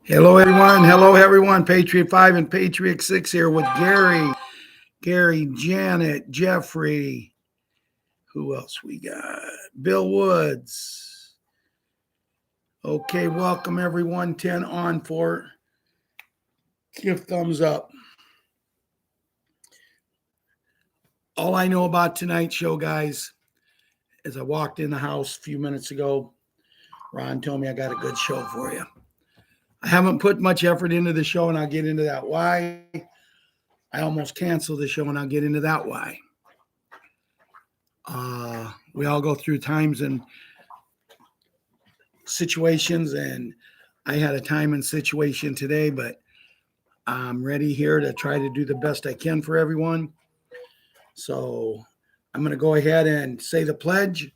Hello, everyone. Hello, everyone. Patriot 5 and Patriot 6 here with Gary, Janet, Jeffrey. Who else we got? Bill Woods. Okay, welcome, everyone. 10 on 4. Give thumbs up. All I know about tonight's show, guys, is I walked in the house a few minutes ago. Ron told me I got a good show for you. I haven't put much effort into the show, and I'll get into that why. I almost canceled the show, and I'll get into that why. We all go through times and situations, and I had a time and situation today, but I'm ready here to try to do the best I can for everyone. So I'm going to go ahead and say the pledge.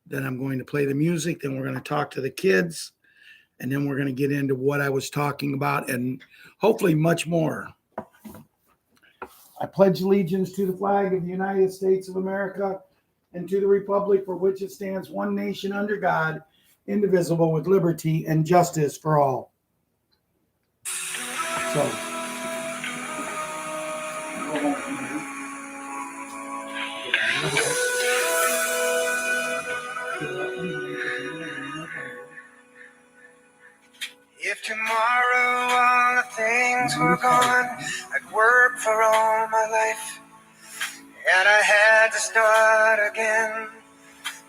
Then I'm going to play the music. Then we're going to talk to the kids. And then we're going to get into what I was talking about and hopefully much more. I pledge allegiance to the flag of the United States of America and to the republic for which it stands, one nation under God, indivisible, with liberty and justice for all. So, if tomorrow all the things were gone, I'd work for all my life, and I had to start again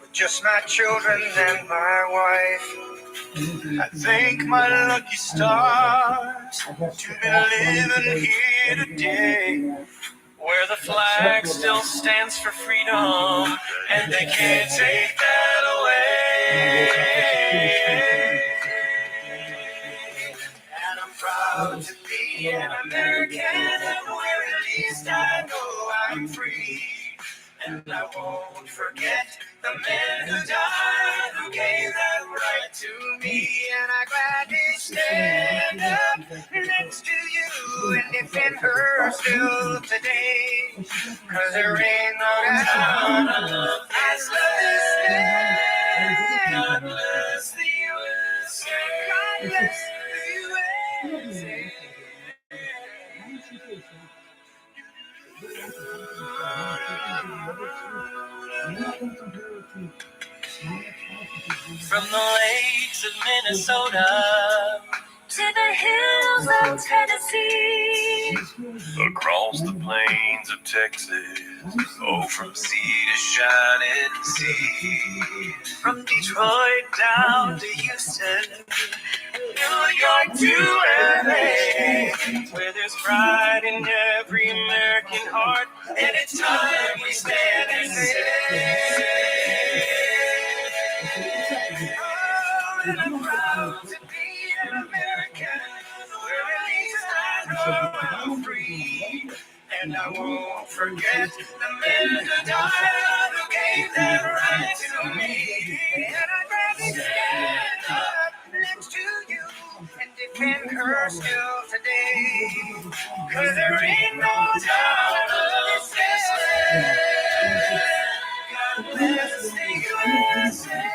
with just my children and my wife. I thank my lucky stars to be living here today, where the flag still stands for freedom, and they can't take that away. And I'm proud to be an American, and where at least I know I'm free. And I won't forget the men who died, who gave that right to me. And I gladly stand up next to you and defend her still today. 'Cause there ain't no doubt as love is God bless the USA. God bless the USA. From the lakes of Minnesota to the hills of Tennessee, across the plains of Texas, oh, from sea to shining sea, from Detroit down to Houston, New York to LA, where there's pride in every American heart, and it's time we stand and say, oh, and I'm proud to be an American, where at least I know I'm free. And I won't forget the men who died, who gave that right to me. And I'd rather stand up next to you and defend her still today. 'Cause there ain't no doubt of this land. God bless the USA.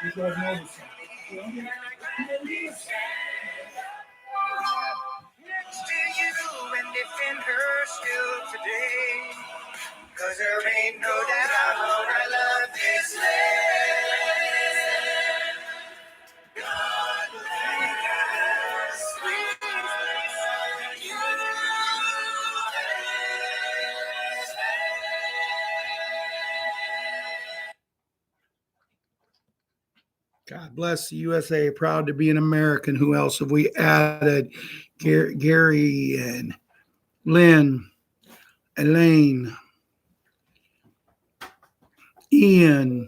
you guys know this song. Next to you and defend her still today. 'Cause there ain't no doubt I love this land. God bless the God bless the USA. Proud to be an American. Who else have we added? Gary and Lynn, Elaine, Ian.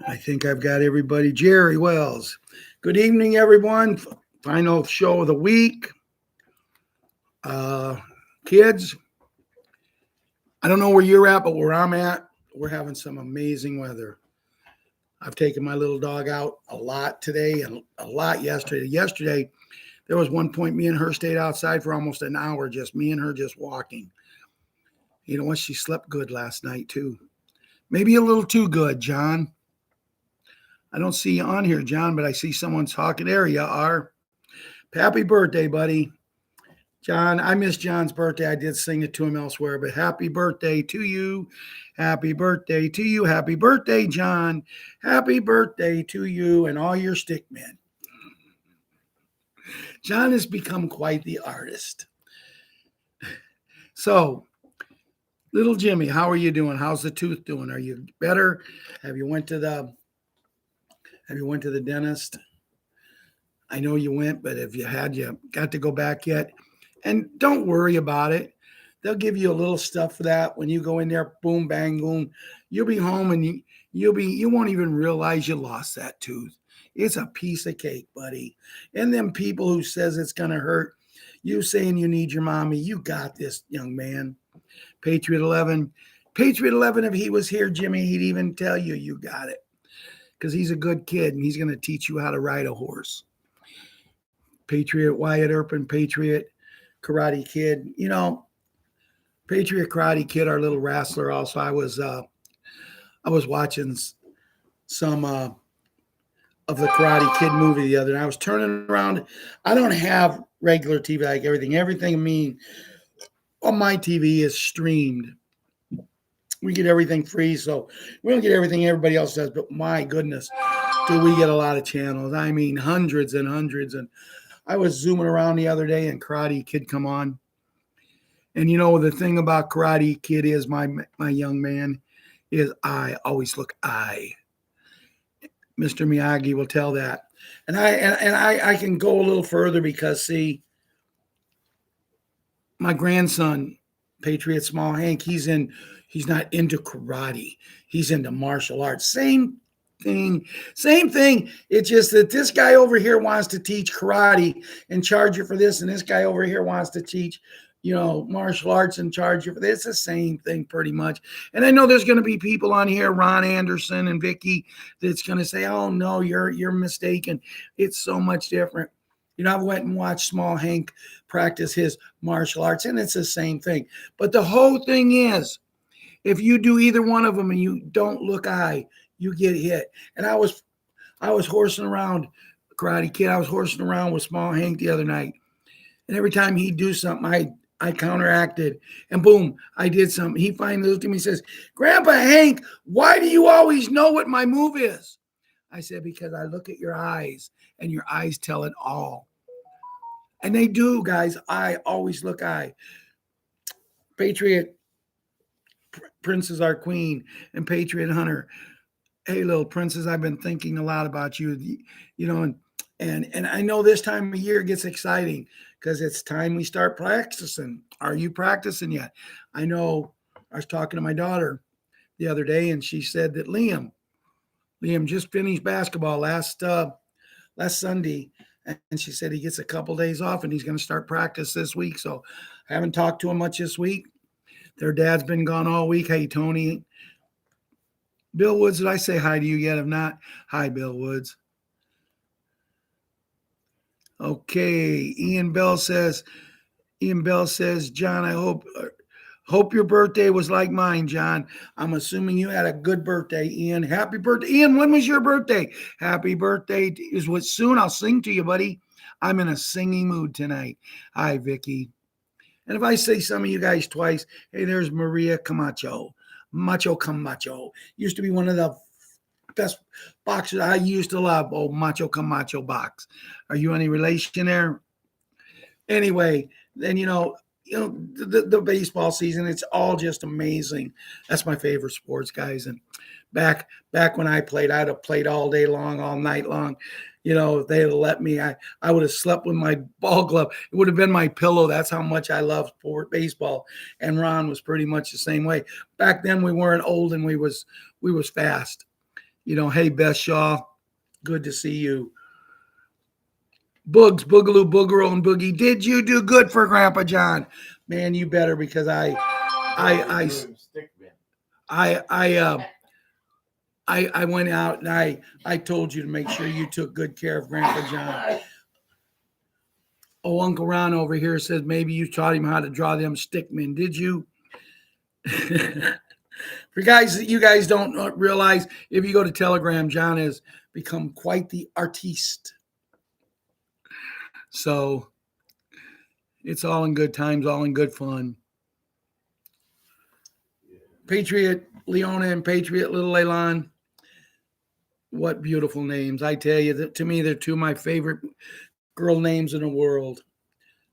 I think I've got everybody. Jerry Wells. Good evening, everyone. Final show of the week. Kids, I don't know where you're at, but where I'm at, we're having some amazing weather. I've taken my little dog out a lot today and a lot yesterday. Yesterday, there was one point me and her stayed outside for almost an hour, just me and her just walking. You know what? She slept good last night, too. Maybe a little too good, John. I don't see you on here, John, but I see someone talking. There you are. Happy birthday, buddy. John, I missed John's birthday. I did sing it to him elsewhere, but happy birthday to you. Happy birthday to you. Happy birthday, John. Happy birthday to you and all your stick men. John has become quite the artist. So, little Jimmy, how are you doing? How's the tooth doing? Are you better? Have you went to the dentist? I know you went, but if you had, you got to go back yet? And don't worry about it. They'll give you a little stuff for that. When you go in there, boom, bang, boom, you'll be home and you won't even realize you lost that tooth. It's a piece of cake, buddy. And them people who says it's going to hurt, you saying you need your mommy, you got this, young man. Patriot 11, if he was here, Jimmy, he'd even tell you you got it because he's a good kid and he's going to teach you how to ride a horse. Patriot Wyatt Earp, Patriot Karate Kid, Patriot Karate Kid, our little wrestler. Also, I was watching some of the Karate Kid movie the other night. I was turning around. I don't have regular TV like everything. Everything I mean on my TV is streamed. We get everything free, so we don't get everything everybody else does. But my goodness, do we get a lot of channels? I mean, hundreds and hundreds. And I was zooming around the other day, and Karate Kid come on. And the thing about Karate Kid is my young man is I always look I. Mr. Miyagi will tell that. And I can go a little further because see, my grandson, Patriot Small Hank, he's not into karate. He's into martial arts. Same thing. It's just that this guy over here wants to teach karate and charge you for this, and this guy over here wants to teach martial arts and charge you for this. It's the same thing pretty much. And I know there's going to be people on here, Ron Anderson and Vicky, that's going to say, oh no, you're mistaken. It's so much different. I went and watched Small Hank practice his martial arts, and it's the same thing. But the whole thing is, if you do either one of them and you don't look eye, you get hit. And I was horsing around, Karate Kid. I was horsing around with Small Hank the other night. And every time he'd do something, I counteracted, and boom, I did something. He finally looked at me and says, Grandpa Hank, why do you always know what my move is? I said, because I look at your eyes, and your eyes tell it all. And they do, guys. I always look eye. Patriot Princess, our queen, and Patriot Hunter. Hey, little princess, I've been thinking a lot about you, and I know this time of year gets exciting because it's time we start practicing. Are you practicing yet? I know I was talking to my daughter the other day, and she said that Liam just finished basketball last Sunday, and she said he gets a couple days off, and he's going to start practice this week. So I haven't talked to him much this week. Their dad's been gone all week. Hey, Tony. Bill Woods, did I say hi to you yet? If not, hi, Bill Woods. Okay, Ian Bell says, John, I hope your birthday was like mine, John. I'm assuming you had a good birthday, Ian. Happy birthday. Ian, when was your birthday? Happy birthday is what soon I'll sing to you, buddy. I'm in a singing mood tonight. Hi, Vicky. And if I say some of you guys twice, hey, there's Maria Camacho. Macho Camacho. Used to be one of the best boxers I used to love. Oh, Macho Camacho box. Are you any relation there? Anyway, then the baseball season, it's all just amazing. That's my favorite sports, guys. And back when I played, I'd have played all day long, all night long. If they had let me, I would have slept with my ball glove. It would have been my pillow. That's how much I love baseball. And Ron was pretty much the same way. Back then we weren't old and we was fast. Hey, Beth Shaw, good to see you. Boogs, Boogaloo, Boogero, and Boogie. Did you do good for Grandpa John? Man, you better, because I I went out and I told you to make sure you took good care of Grandpa John. Oh, Uncle Ron over here says maybe you taught him how to draw them stickmen. Did you? For guys that you guys don't realize, if you go to Telegram, John has become quite the artiste. So it's all in good times, all in good fun. Patriot Leona and Patriot Little Elan. What beautiful names. I tell you, that to me, they're two of my favorite girl names in the world.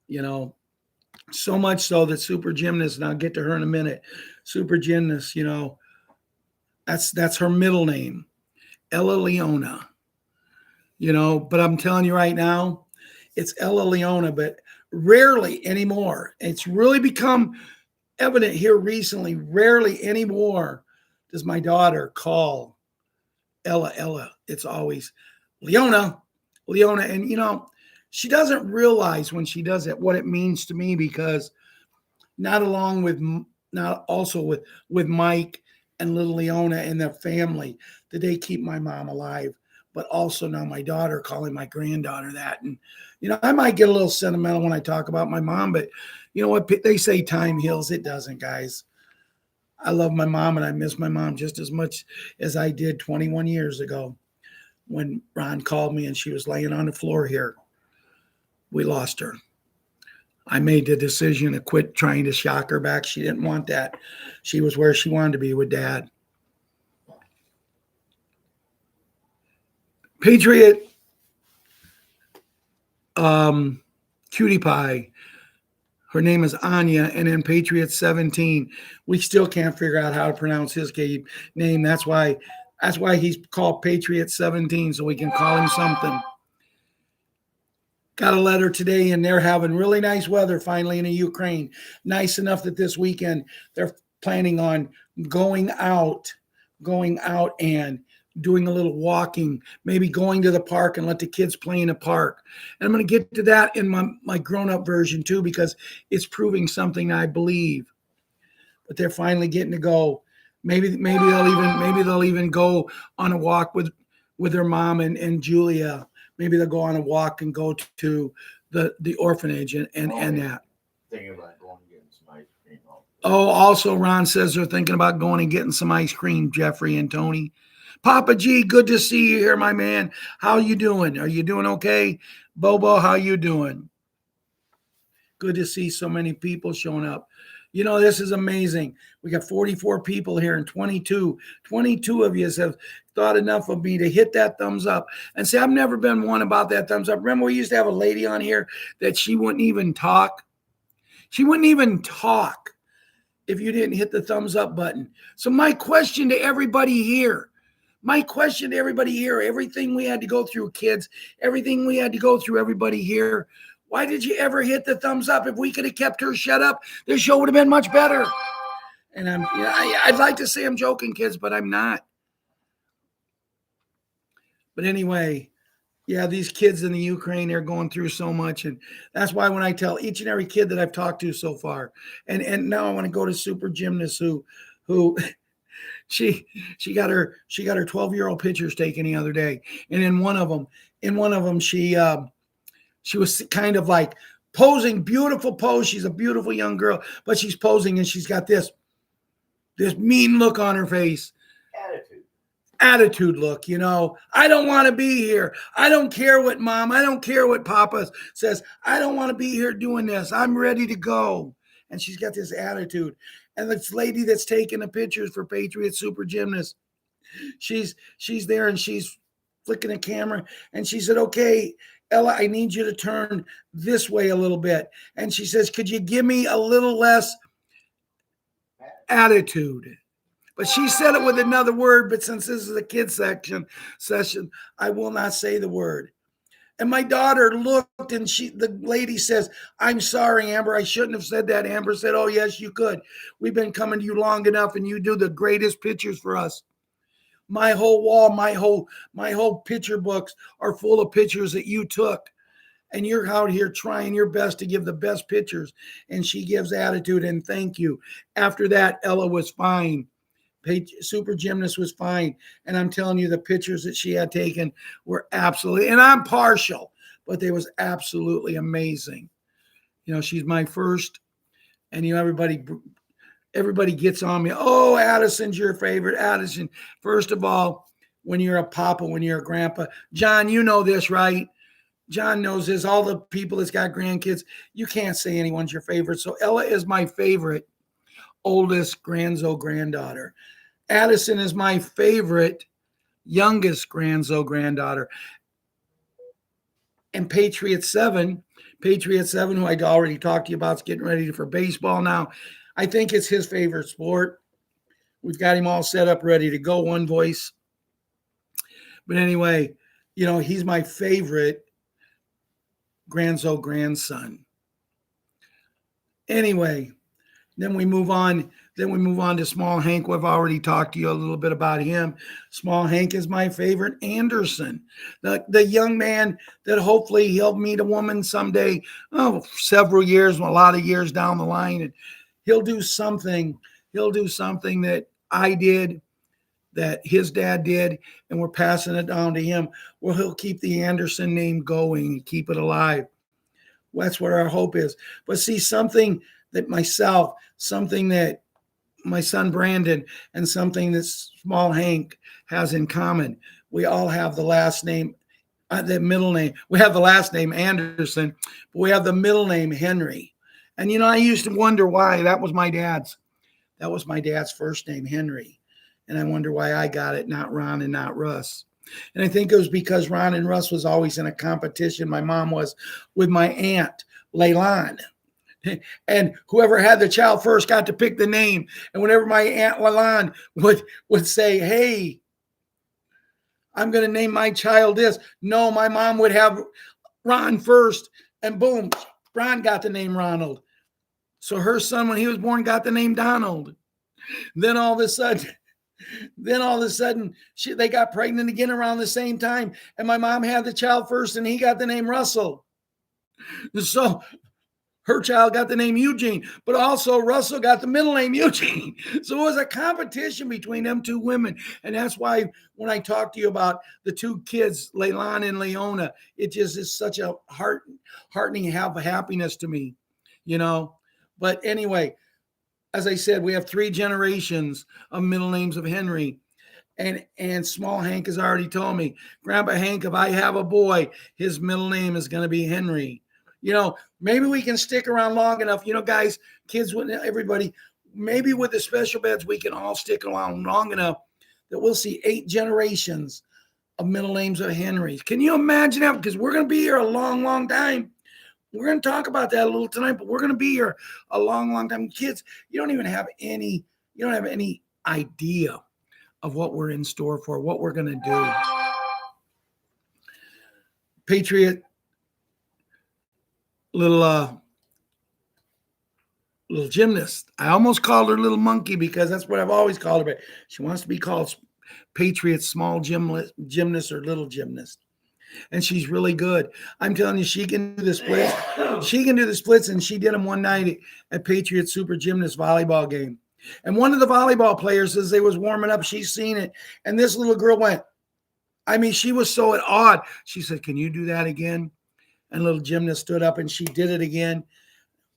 You know, so much so that Super Gymnast, and I'll get to her in a minute, Super Gymnast, you know, that's her middle name, Ella Leona. You know, but I'm telling you right now, it's Ella Leona, but rarely anymore. It's really become evident here recently. Rarely anymore does my daughter call Ella. It's always Leona. And, you know, she doesn't realize when she does it what it means to me, because not also with Mike and little Leona and their family, that they keep my mom alive, but also now my daughter calling my granddaughter that. And, you know, I might get a little sentimental when I talk about my mom, but you know what? They say time heals. It doesn't, guys. I love my mom and I miss my mom just as much as I did 21 years ago when Ron called me and she was laying on the floor here. We lost her. I made the decision to quit trying to shock her back. She didn't want that. She was where she wanted to be with Dad. Patriot Cutie Pie. Her name is Anya, and then Patriot 17. We still can't figure out how to pronounce his name. That's why he's called Patriot 17, so we can call him something. Got a letter today, and they're having really nice weather finally in the Ukraine. Nice enough that this weekend they're planning on going out and doing a little walking, maybe going to the park and let the kids play in the park. And I'm going to get to that in my grown-up version too, because it's proving something I believe. But they're finally getting to go. Maybe they'll even go on a walk with their mom and Julia. Maybe they'll go on a walk and go to the orphanage and that. Thinking about going and getting some ice cream. Oh, also Ron says they're thinking about going and getting some ice cream, Jeffrey and Tony. Papa G, good to see you here, my man. How you doing? Are you doing okay? Bobo, how you doing? Good to see so many people showing up. You know, this is amazing. We got 44 people here and 22 of you have thought enough of me to hit that thumbs up. And see, I've never been one about that thumbs up. Remember, we used to have a lady on here that she wouldn't even talk. She wouldn't even talk if you didn't hit the thumbs up button. So my question to everybody here, everything we had to go through, kids, everything we had to go through, everybody here, why did you ever hit the thumbs up? If we could have kept her shut up, this show would have been much better. And I'd like to say I'm joking, kids, but I'm not. But anyway, yeah, these kids in the Ukraine, they're going through so much. And that's why when I tell each and every kid that I've talked to so far, and now I want to go to Super Gymnast who she got her 12-year-old pictures taken the other day. And in one of them, she was kind of like posing, beautiful pose. She's a beautiful young girl, but she's posing and she's got this mean look on her face. Attitude look, you know. I don't want to be here. I don't care what mom, I don't care what papa says. I don't want to be here doing this. I'm ready to go. And she's got this attitude. And this lady that's taking the pictures for Patriot Super Gymnast, she's there and she's flicking a camera and she said, okay, Ella, I need you to turn this way a little bit. And she says, could you give me a little less attitude? But she said it with another word, but since this is a kids session, I will not say the word. And my daughter looked and the lady says, I'm sorry, Amber, I shouldn't have said that. Amber said, oh, yes, you could. We've been coming to you long enough and you do the greatest pictures for us. My whole wall, my whole picture books are full of pictures that you took. And you're out here trying your best to give the best pictures. And she gives attitude and thank you. After that, Ella was fine. Super Gymnast was fine. And I'm telling you, the pictures that she had taken were absolutely, and I'm partial, but they was absolutely amazing. She's my first, and everybody gets on me. Oh, Addison's your favorite. Addison. First of all, when you're a papa, when you're a grandpa, John, you know this, right? John knows this. All the people that's got grandkids, you can't say anyone's your favorite. So Ella is my favorite oldest granddaughter. Addison is my favorite youngest granddaughter. And Patriots 7, who I already talked to you about, is getting ready for baseball now. I think it's his favorite sport. We've got him all set up, ready to go, one voice. But anyway, he's my favorite grandson. Anyway, then we move on to Small Hank. We've already talked to you a little bit about him. Small Hank is my favorite. Anderson, the young man that hopefully he'll meet a woman someday, several years, a lot of years down the line, and he'll do something that I did, that his dad did, and we're passing it down to him, where he'll keep the Anderson name going and keep it alive. That's what our hope is. But see, something that my son Brandon, and something that Small Hank has in common. We all have the last name, the middle name. We have the last name Anderson, but we have the middle name Henry. And I used to wonder why. That was my dad's first name, Henry. And I wonder why I got it, not Ron and not Russ. And I think it was because Ron and Russ was always in a competition. My mom was with my aunt, Leilani. And whoever had the child first got to pick the name. And whenever my Aunt Leilani would say, hey, I'm going to name my child this. No, my mom would have Ron first. And boom, Ron got the name Ronald. So her son, when he was born, got the name Donald. Then all of a sudden, they got pregnant again around the same time. And my mom had the child first, and he got the name Russell. So her child got the name Eugene, but also Russell got the middle name Eugene. So it was a competition between them two women. And that's why when I talk to you about the two kids, Leilani and Leona, it just is such a heartening happiness to me, But anyway, as I said, we have 3 generations of middle names of Henry. And Small Hank has already told me, Grandpa Hank, if I have a boy, his middle name is going to be Henry. Maybe we can stick around long enough, guys, kids, everybody, maybe with the special beds, we can all stick around long enough that we'll see 8 generations of middle names of Henrys. Can you imagine that? Because we're going to be here a long, long time. We're going to talk about that a little tonight, but we're going to be here a long, long time. Kids, you don't have any idea of what we're in store for, what we're going to do. Patriot, little gymnast. I almost called her little monkey because that's what I've always called her, but she wants to be called Patriot small gymnast or little gymnast. And she's really good. I'm telling you, she can do the splits. She can do the splits, and she did them one night at Patriot Super Gymnast volleyball game. And one of the volleyball players, as they was warming up, she's seen it. And this little girl went, she was so awed. She said, can you do that again? And little gymnast stood up, and she did it again.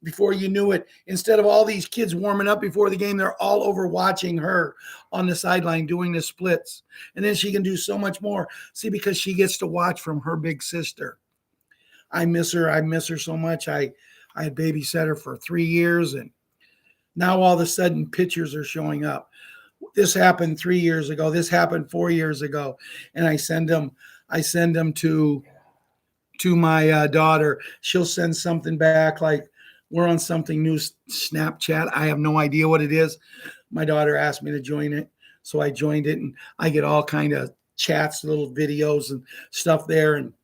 Before you knew it, instead of all these kids warming up before the game, they're all over watching her on the sideline doing the splits. And then she can do so much more. See, because she gets to watch from her big sister. I miss her. I miss her so much. I had babysat her for 3 years, and now all of a sudden pictures are showing up. This happened 3 years ago. This happened 4 years ago. And I send them to my daughter. She'll send something back like, we're on something new, Snapchat. I have no idea what it is. My daughter asked me to join it. So I joined it, and I get all kind of chats, little videos and stuff there. And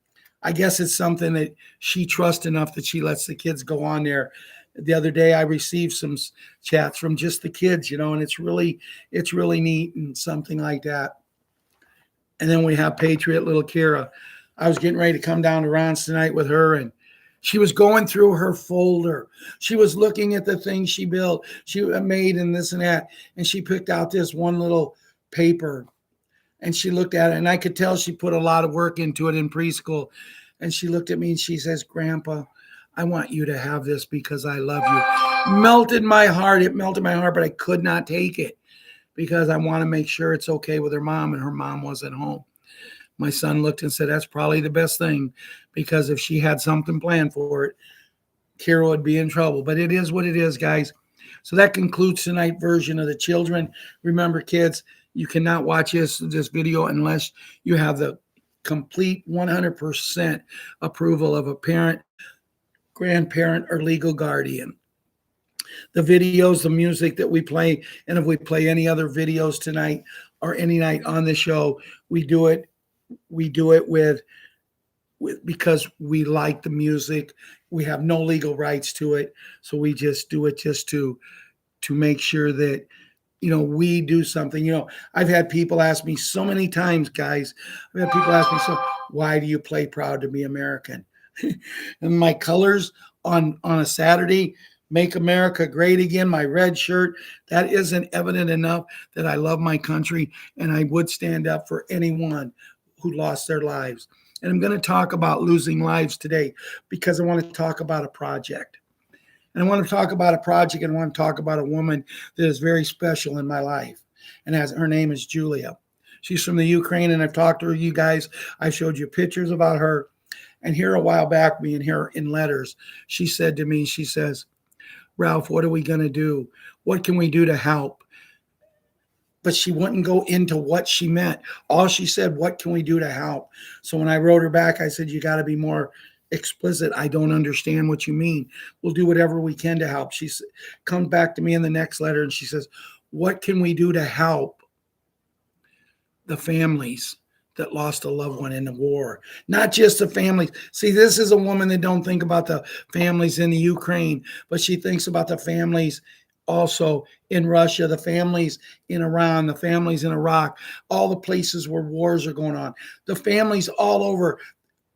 I guess it's something that she trusts enough that she lets the kids go on there. The other day I received some chats from just the kids, and it's really neat and something like that. And then we have Patriot little Kira. I was getting ready to come down to Ron's tonight with her, and She was going through her folder. She was looking at the things she built, she made, and this and that. And she picked out this one little paper and she looked at it. And I could tell she put a lot of work into it in preschool. And she looked at me and she says, Grandpa, I want you to have this because I love you. Melted my heart. It melted my heart, but I could not take it because I want to make sure it's okay with her mom, and her mom wasn't home. My son looked and said, that's probably the best thing, because if she had something planned for it, Kira would be in trouble. But it is what it is, guys. So that concludes tonight's version of the children. Remember, kids, you cannot watch this video unless you have the complete 100% approval of a parent, grandparent, or legal guardian. The videos, the music that we play, and if we play any other videos tonight or any night on the show, we do it with because we like the music. We have no legal rights to it, so we just do it just to make sure that we do something. I've had people ask me so many times, guys. I've had people ask me, so why do you play Proud to Be American? And my colors on a Saturday, Make America Great Again, my red shirt, that isn't evident enough that I love my country and I would stand up for anyone who lost their lives. And I'm going to talk about losing lives today because I want to talk about a project. And I want to talk about a project, and I want to talk about a woman that is very special in my life. And her name is Julia. She's from the Ukraine, and I've talked to you guys. I showed you pictures about her. And here a while back, me and her in letters, she said to me, she says, Ralph, what are we going to do? What can we do to help? But she wouldn't go into what she meant. All she said, what can we do to help? So when I wrote her back, I said, you got to be more explicit. I don't understand what you mean. We'll do whatever we can to help. She comes back to me in the next letter and she says, what can we do to help the families that lost a loved one in the war? Not just the families. See, this is a woman that don't think about the families in the Ukraine, but she thinks about the families also in Russia, the families in Iran, the families in Iraq, all the places where wars are going on, the families all over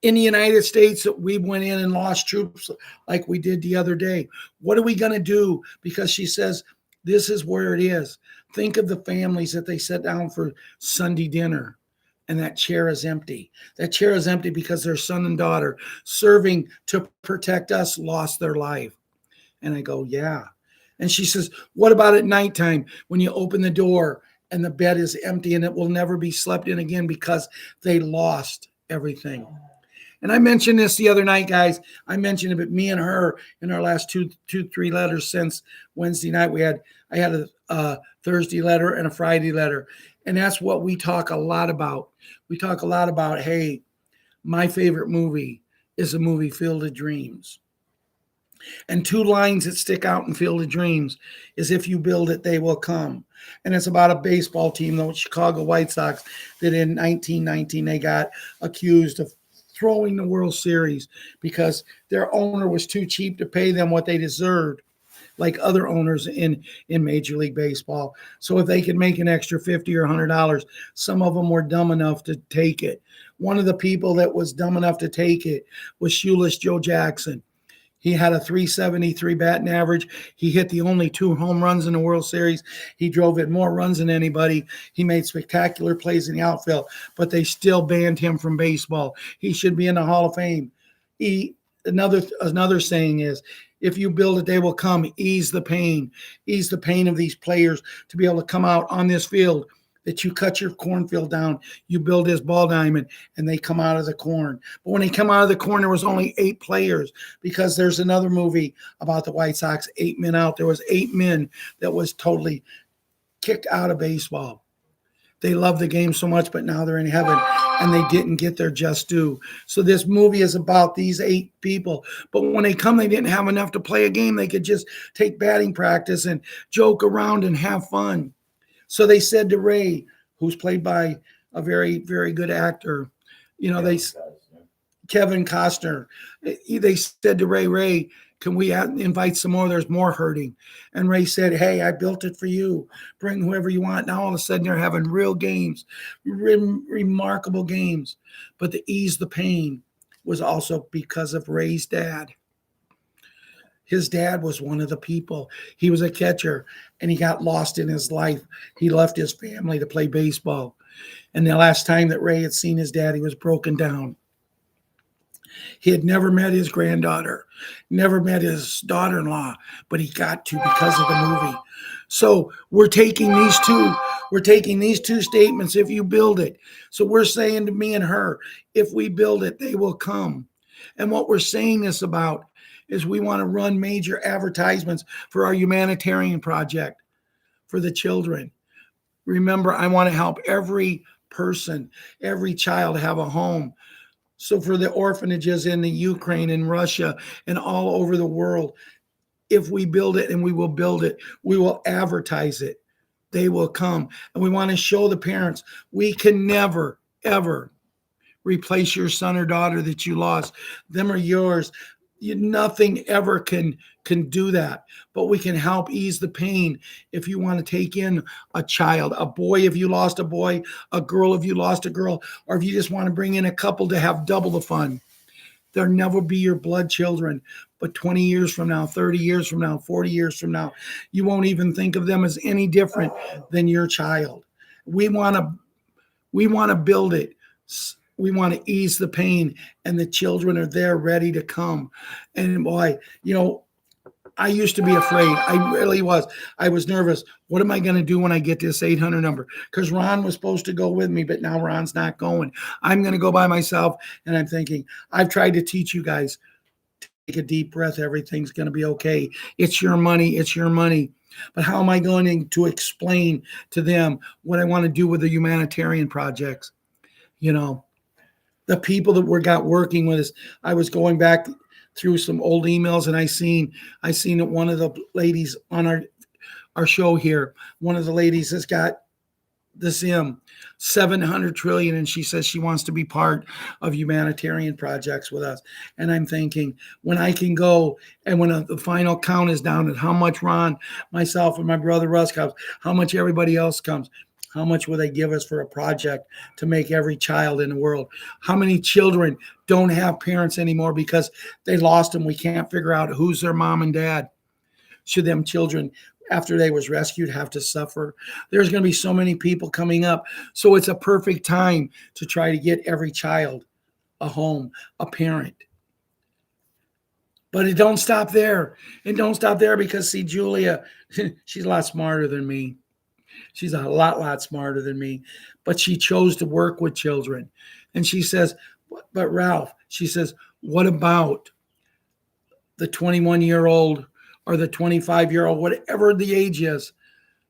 in the United States that we went in and lost troops like we did the other day. What are we going to do? Because she says, this is where it is. Think of the families that they sat down for Sunday dinner and that chair is empty. That chair is empty because their son and daughter serving to protect us lost their life. And I go, yeah. And she says, what about at nighttime when you open the door and the bed is empty and it will never be slept in again because they lost everything? And I mentioned this the other night, guys. I mentioned it, but me and her in our last three letters since Wednesday night, I had a Thursday letter and a Friday letter. And that's what we talk a lot about. We talk a lot about, hey, my favorite movie is a movie Field of Dreams. And two lines that stick out in Field of Dreams is, if you build it, they will come. And it's about a baseball team, the Chicago White Sox, that in 1919 they got accused of throwing the World Series because their owner was too cheap to pay them what they deserved, like other owners in Major League Baseball. So if they could make an extra $50 or $100, some of them were dumb enough to take it. One of the people that was dumb enough to take it was Shoeless Joe Jackson. He had a .373 batting average. He hit the only 2 home runs in the World Series. He drove in more runs than anybody. He made spectacular plays in the outfield, but they still banned him from baseball. He should be in the Hall of Fame. Another saying is, if you build it, they will come. Ease the pain. Ease the pain of these players to be able to come out on this field, that you cut your cornfield down, you build this ball diamond, and they come out of the corn. But when they come out of the corn, there was only 8 players, because there's another movie about the White Sox, 8 Men Out. There was 8 men that was totally kicked out of baseball. They love the game so much, but now they're in heaven, and they didn't get their just due. So this movie is about these 8 people. But when they come, they didn't have enough to play a game. They could just take batting practice and joke around and have fun. So they said to Ray, who's played by a very, very good actor, Kevin Costner, they said to Ray, can we invite some more? There's more hurting. And Ray said, hey, I built it for you. Bring whoever you want. Now all of a sudden they're having real games, remarkable games. But to ease the pain was also because of Ray's dad. His dad was one of the people. He was a catcher and he got lost in his life. He left his family to play baseball. And the last time that Ray had seen his dad, he was broken down. He had never met his granddaughter, never met his daughter-in-law, but he got to because of the movie. So we're taking these two statements, if you build it. So we're saying to me and her, if we build it, they will come. And what we're saying this about is we want to run major advertisements for our humanitarian project for the children. Remember, I want to help every person, every child have a home. So for the orphanages in the Ukraine and Russia and all over the world, if we build it, and we will build it, we will advertise it. They will come. And we want to show the parents we can never, ever replace your son or daughter that you lost. Them are yours. Nothing ever can do that, but we can help ease the pain. If you want to take in a child, a boy, if you lost a boy, a girl, if you lost a girl, or if you just want to bring in a couple to have double the fun, they'll never be your blood children. But 20 years from now, 30 years from now, 40 years from now, you won't even think of them as any different than your child. We want to build it. We want to ease the pain, and the children are there ready to come. And boy, I used to be afraid. I really was. I was nervous. What am I going to do when I get this 800 number? Because Ron was supposed to go with me, but now Ron's not going. I'm going to go by myself. And I'm thinking, I've tried to teach you guys, take a deep breath. Everything's going to be okay. It's your money. It's your money. But how am I going to explain to them what I want to do with the humanitarian projects? The people that we got working with us. I was going back through some old emails, and I seen that one of the ladies on our show here, one of the ladies has got the Zim 700 trillion, and she says she wants to be part of humanitarian projects with us. And I'm thinking, when I can go, and when the final count is down, and how much Ron, myself, and my brother Russ comes, how much everybody else comes, how much will they give us for a project to make every child in the world? How many children don't have parents anymore because they lost them? We can't figure out who's their mom and dad. Should them children, after they was rescued, have to suffer? There's going to be so many people coming up. So it's a perfect time to try to get every child a home, a parent. But it don't stop there. It don't stop there because, see, Julia, she's a lot smarter than me. She's a lot smarter than me, but she chose to work with children. And she says, but Ralph, she says, what about the 21-year-old or the 25-year-old, whatever the age is,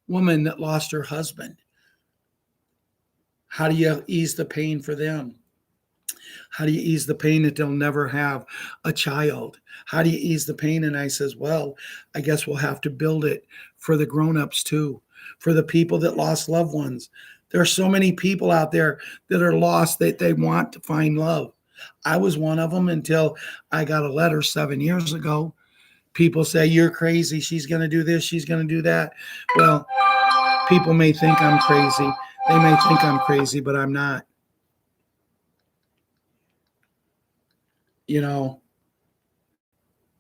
woman that lost her husband? How do you ease the pain for them? How do you ease the pain that they'll never have a child? How do you ease the pain? And I says, well, I guess we'll have to build it for the grown-ups too, for the people that lost loved ones. There are so many people out there that are lost that they want to find love. I was one of them until I got a letter 7 years ago. People say, you're crazy. She's going to do this. She's going to do that. Well, people may think I'm crazy. They may think I'm crazy, but I'm not.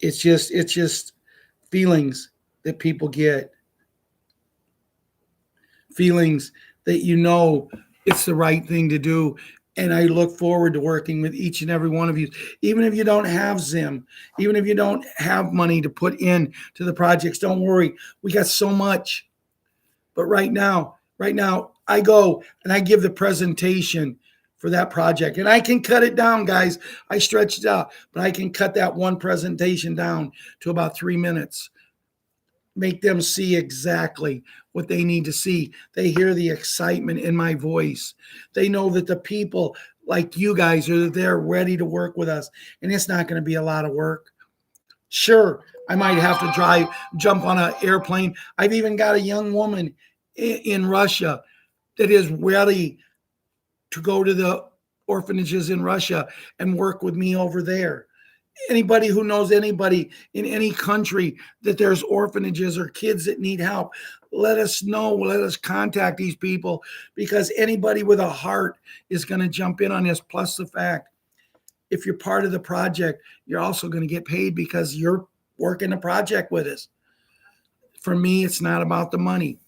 It's just feelings that people get. Feelings that it's the right thing to do. And I look forward to working with each and every one of you. Even if you don't have Zim, even if you don't have money to put in to the projects, don't worry. We got so much. But right now, I go and I give the presentation for that project. And I can cut it down, guys. I stretched it out, but I can cut that one presentation down to about 3 minutes. Make them see exactly what they need to see. They hear the excitement in my voice. They know that the people like you guys are there ready to work with us. And it's not going to be a lot of work. Sure, I might have to jump on an airplane. I've even got a young woman in Russia that is ready to go to the orphanages in Russia and work with me over there. Anybody who knows anybody in any country that there's orphanages or kids that need help, let us know. Let us contact these people, because anybody with a heart is going to jump in on this. Plus the fact, if you're part of the project, you're also going to get paid because you're working a project with us. For me, it's not about the money.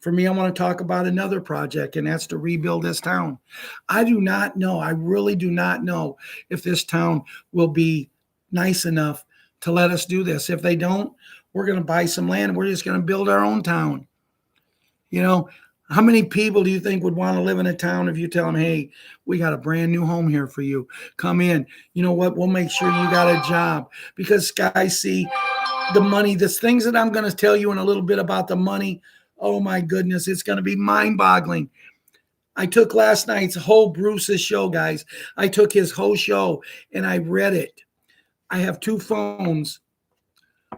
For me, I want to talk about another project, and that's to rebuild this town. I do not know. I really do not know if this town will be nice enough to let us do this. If they don't, we're going to buy some land and we're just going to build our own town. You know, how many people do you think would want to live in a town if you tell them, hey, we got a brand new home here for you? Come in. You know what? We'll make sure you got a job. Because guys, see, the money, the things that I'm going to tell you in a little bit about the money, oh my goodness, it's going to be mind-boggling. I took last night's whole Bruce's show, guys. I took his whole show and I read it. I have 2 phones.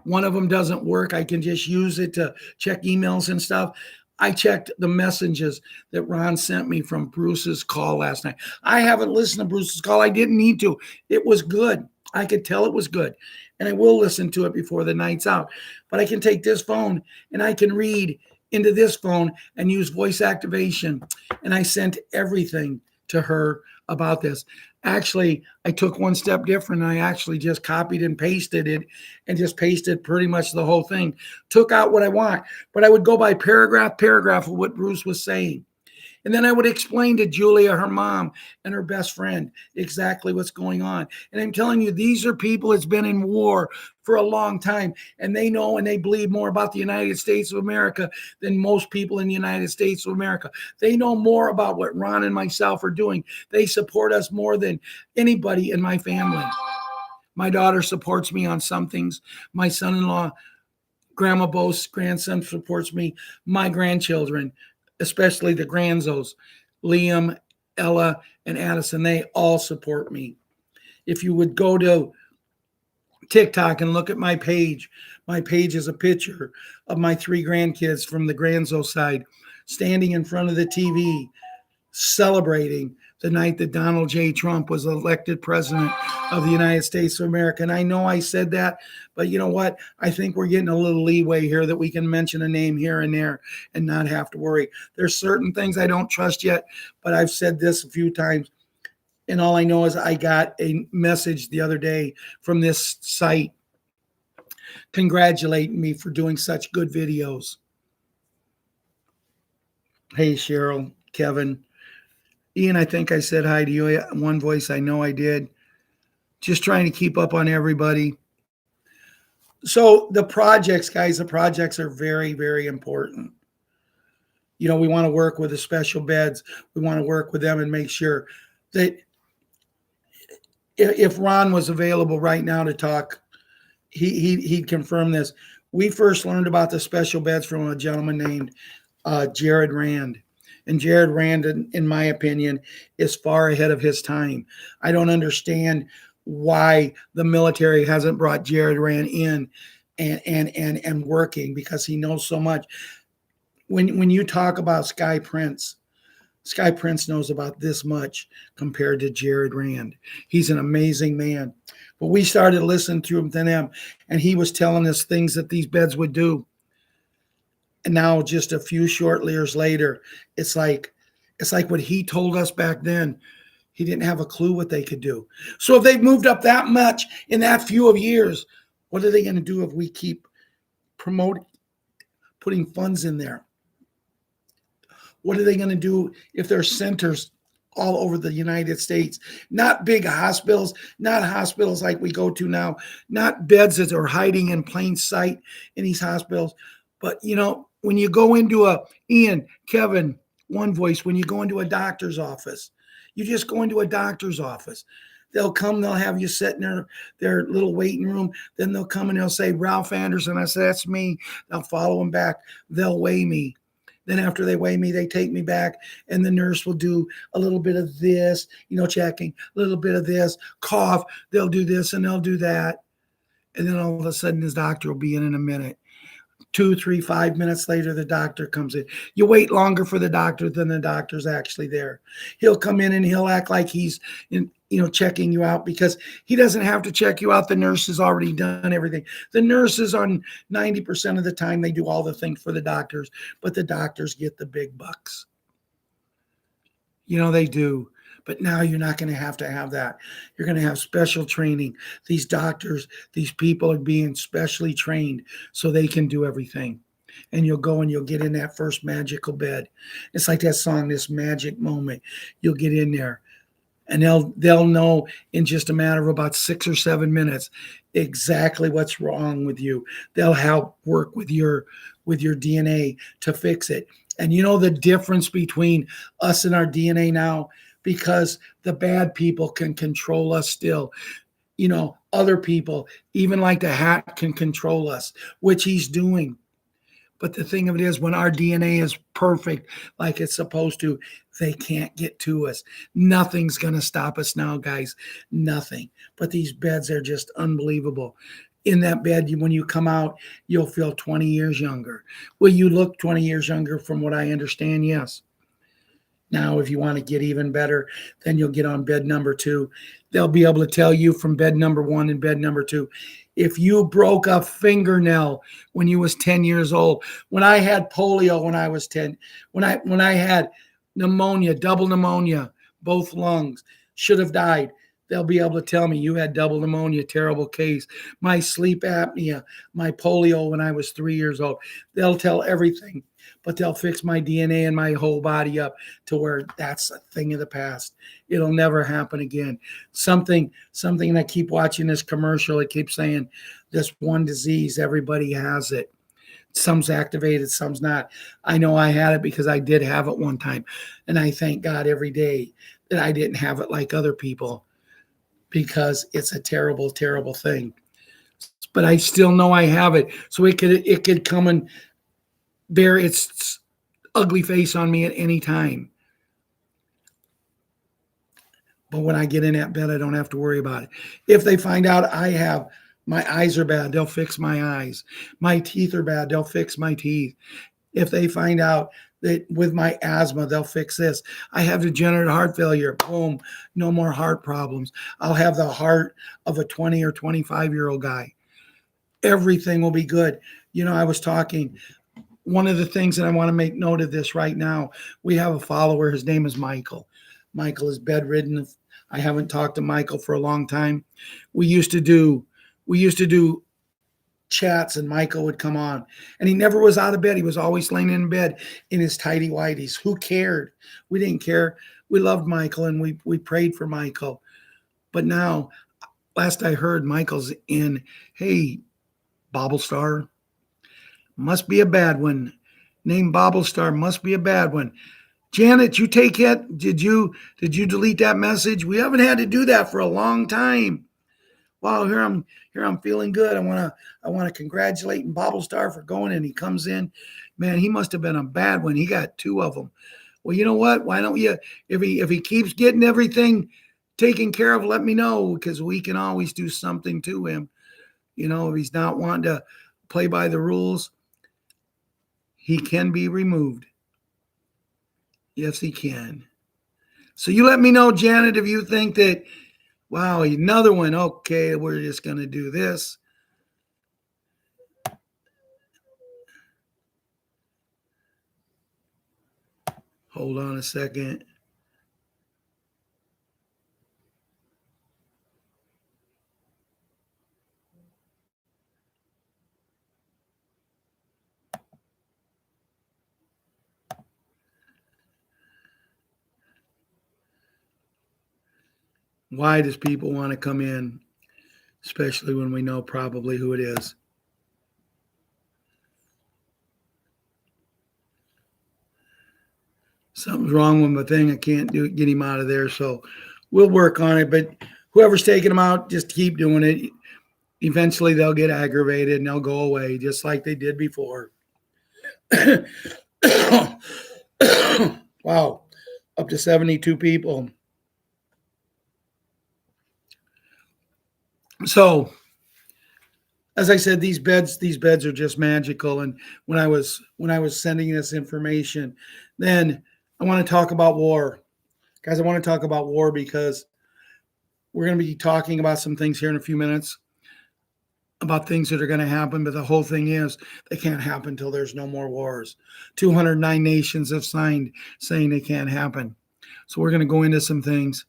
One of them doesn't work. I can just use it to check emails and stuff. I checked the messages that Ron sent me from Bruce's call last night. I haven't listened to Bruce's call. I didn't need to. It was good. I could tell it was good. And I will listen to it before the night's out. But I can take this phone and I can read into this phone and use voice activation. And I sent everything to her about this. Actually, I took one step different. I actually just copied and pasted it and just pasted pretty much the whole thing. Took out what I want, but I would go by paragraph of what Bruce was saying. And then I would explain to Julia, her mom, and her best friend exactly what's going on. And I'm telling you, these are people that's been in war for a long time, and they know and they believe more about the United States of America than most people in the United States of America. They know more about what Ron and myself are doing. They support us more than anybody in my family. My daughter supports me on some things. My son-in-law, Grandma Bo's grandson, supports me. My grandchildren, especially the Granzos, Liam, Ella, and Addison, they all support me. If you would go to TikTok and look at my page is a picture of my 3 grandkids from the Granzo side standing in front of the TV celebrating the night that Donald J. Trump was elected president of the United States of America. And I know I said that, but you know what? I think we're getting a little leeway here that we can mention a name here and there and not have to worry. There's certain things I don't trust yet, but I've said this a few times. And all I know is I got a message the other day from this site congratulating me for doing such good videos. Hey, Cheryl, Kevin. Ian, I think I said hi to you. One voice, I know I did. Just trying to keep up on everybody. So the projects, guys, the projects are very, very important. You know, we want to work with the special beds. We want to work with them and make sure that if Ron was available right now to talk, he'd confirm this. We first learned about the special beds from a gentleman named Jared Rand. And Jared Rand, in my opinion, is far ahead of his time. I don't understand why the military hasn't brought Jared Rand in and working, because he knows so much. When you talk about Sky Prince knows about this much compared to Jared Rand. He's an amazing man. But we started listening to him, and he was telling us things that these beds would do. And now, just a few short years later, it's like what he told us back then. He didn't have a clue what they could do. So if they've moved up that much in that few of years, what are they going to do if we keep promoting, putting funds in there? What are they going to do if there's centers all over the United States? Not big hospitals, not hospitals like we go to now, not beds that are hiding in plain sight in these hospitals. But, you know, when you go into Ian, Kevin, one voice, when you go into a doctor's office, you just go into a doctor's office. They'll come, they'll have you sit in their little waiting room. Then they'll come and they'll say, Ralph Anderson. I say, that's me. They'll follow him back. They'll weigh me. Then after they weigh me, they take me back, and the nurse will do a little bit of this, you know, checking, a little bit of this, cough. They'll do this and they'll do that. And then all of a sudden, his doctor will be in a minute. 2, 3, 5 minutes later, the doctor comes in. You wait longer for the doctor than the doctor's actually there. He'll come in and he'll act like he's checking you out, because he doesn't have to check you out. The nurse has already done everything. The nurses, on 90% of the time, they do all the things for the doctors, but the doctors get the big bucks. You know, they do. But now you're not going to have that. You're going to have special training. These doctors, these people are being specially trained so they can do everything. And you'll go and you'll get in that first magical bed. It's like that song, This Magic Moment. You'll get in there and they'll know in just a matter of about 6 or 7 minutes exactly what's wrong with you. They'll help work with your DNA to fix it. And you know the difference between us and our DNA now, because the bad people can control us still. You know, other people, even like the hat, can control us, which he's doing. But the thing of it is, when our DNA is perfect, like it's supposed to, they can't get to us. Nothing's going to stop us now, guys. Nothing. But these beds are just unbelievable. In that bed, when you come out, you'll feel 20 years younger. Will you look 20 years younger from what I understand? Yes. Now, if you want to get even better, then you'll get on bed number 2. They'll be able to tell you from bed number 1 and bed number 2. If you broke a fingernail when you was 10 years old, when I had polio when I was 10, when I had pneumonia, double pneumonia, both lungs, should have died. They'll be able to tell me you had double pneumonia, terrible case. My sleep apnea, my polio when I was 3 years old. They'll tell everything, but they'll fix my DNA and my whole body up to where that's a thing of the past. It'll never happen again. Something, and I keep watching this commercial. It keeps saying this one disease, everybody has it. Some's activated, some's not. I know I had it because I did have it one time. And I thank God every day that I didn't have it like other people, because it's a terrible, terrible thing. But I still know I have it. So it could come and bear its ugly face on me at any time. But when I get in that bed, I don't have to worry about it. If they find out my eyes are bad, they'll fix my eyes. My teeth are bad, they'll fix my teeth. If they find out that with my asthma, they'll fix this. I have degenerative heart failure. Boom, no more heart problems. I'll have the heart of a 20 or 25-year-old guy. Everything will be good. You know, I was talking. One of the things that I want to make note of this right now, we have a follower. His name is Michael. Michael is bedridden. I haven't talked to Michael for a long time. We used to do chats and Michael would come on, and he never was out of bed. He was always laying in bed in his tighty whities. Who cared? We didn't care. We loved Michael and we prayed for Michael. But now, last I heard, Michael's in, hey, Bobble Star, must be a bad one. Name Bobble Star, must be a bad one. Janet, you take it. Did you delete that message? We haven't had to do that for a long time. Wow, here I'm feeling good. I want to congratulate Bobble Star for going, and he comes in. Man, he must have been a bad one. He got 2 of them. Well, you know what? Why don't you, if he keeps getting everything taken care of, let me know, because we can always do something to him. You know, if he's not wanting to play by the rules, he can be removed. Yes, he can. So you let me know, Janet, if you think that, wow, another one. Okay, we're just going to do this. Hold on a second. Why does people want to come in, especially when we know probably who it is? Something's wrong with my thing. I can't get him out of there. So we'll work on it. But whoever's taking him out, just keep doing it. Eventually they'll get aggravated and they'll go away just like they did before. Wow. Up to 72 people. So, as I said, these beds are just magical. And when I was sending this information, then I want to talk about war. Guys, I want to talk about war because we're going to be talking about some things here in a few minutes about things that are going to happen. But the whole thing is they can't happen until there's no more wars. 209 nations have signed saying they can't happen. So we're going to go into some things.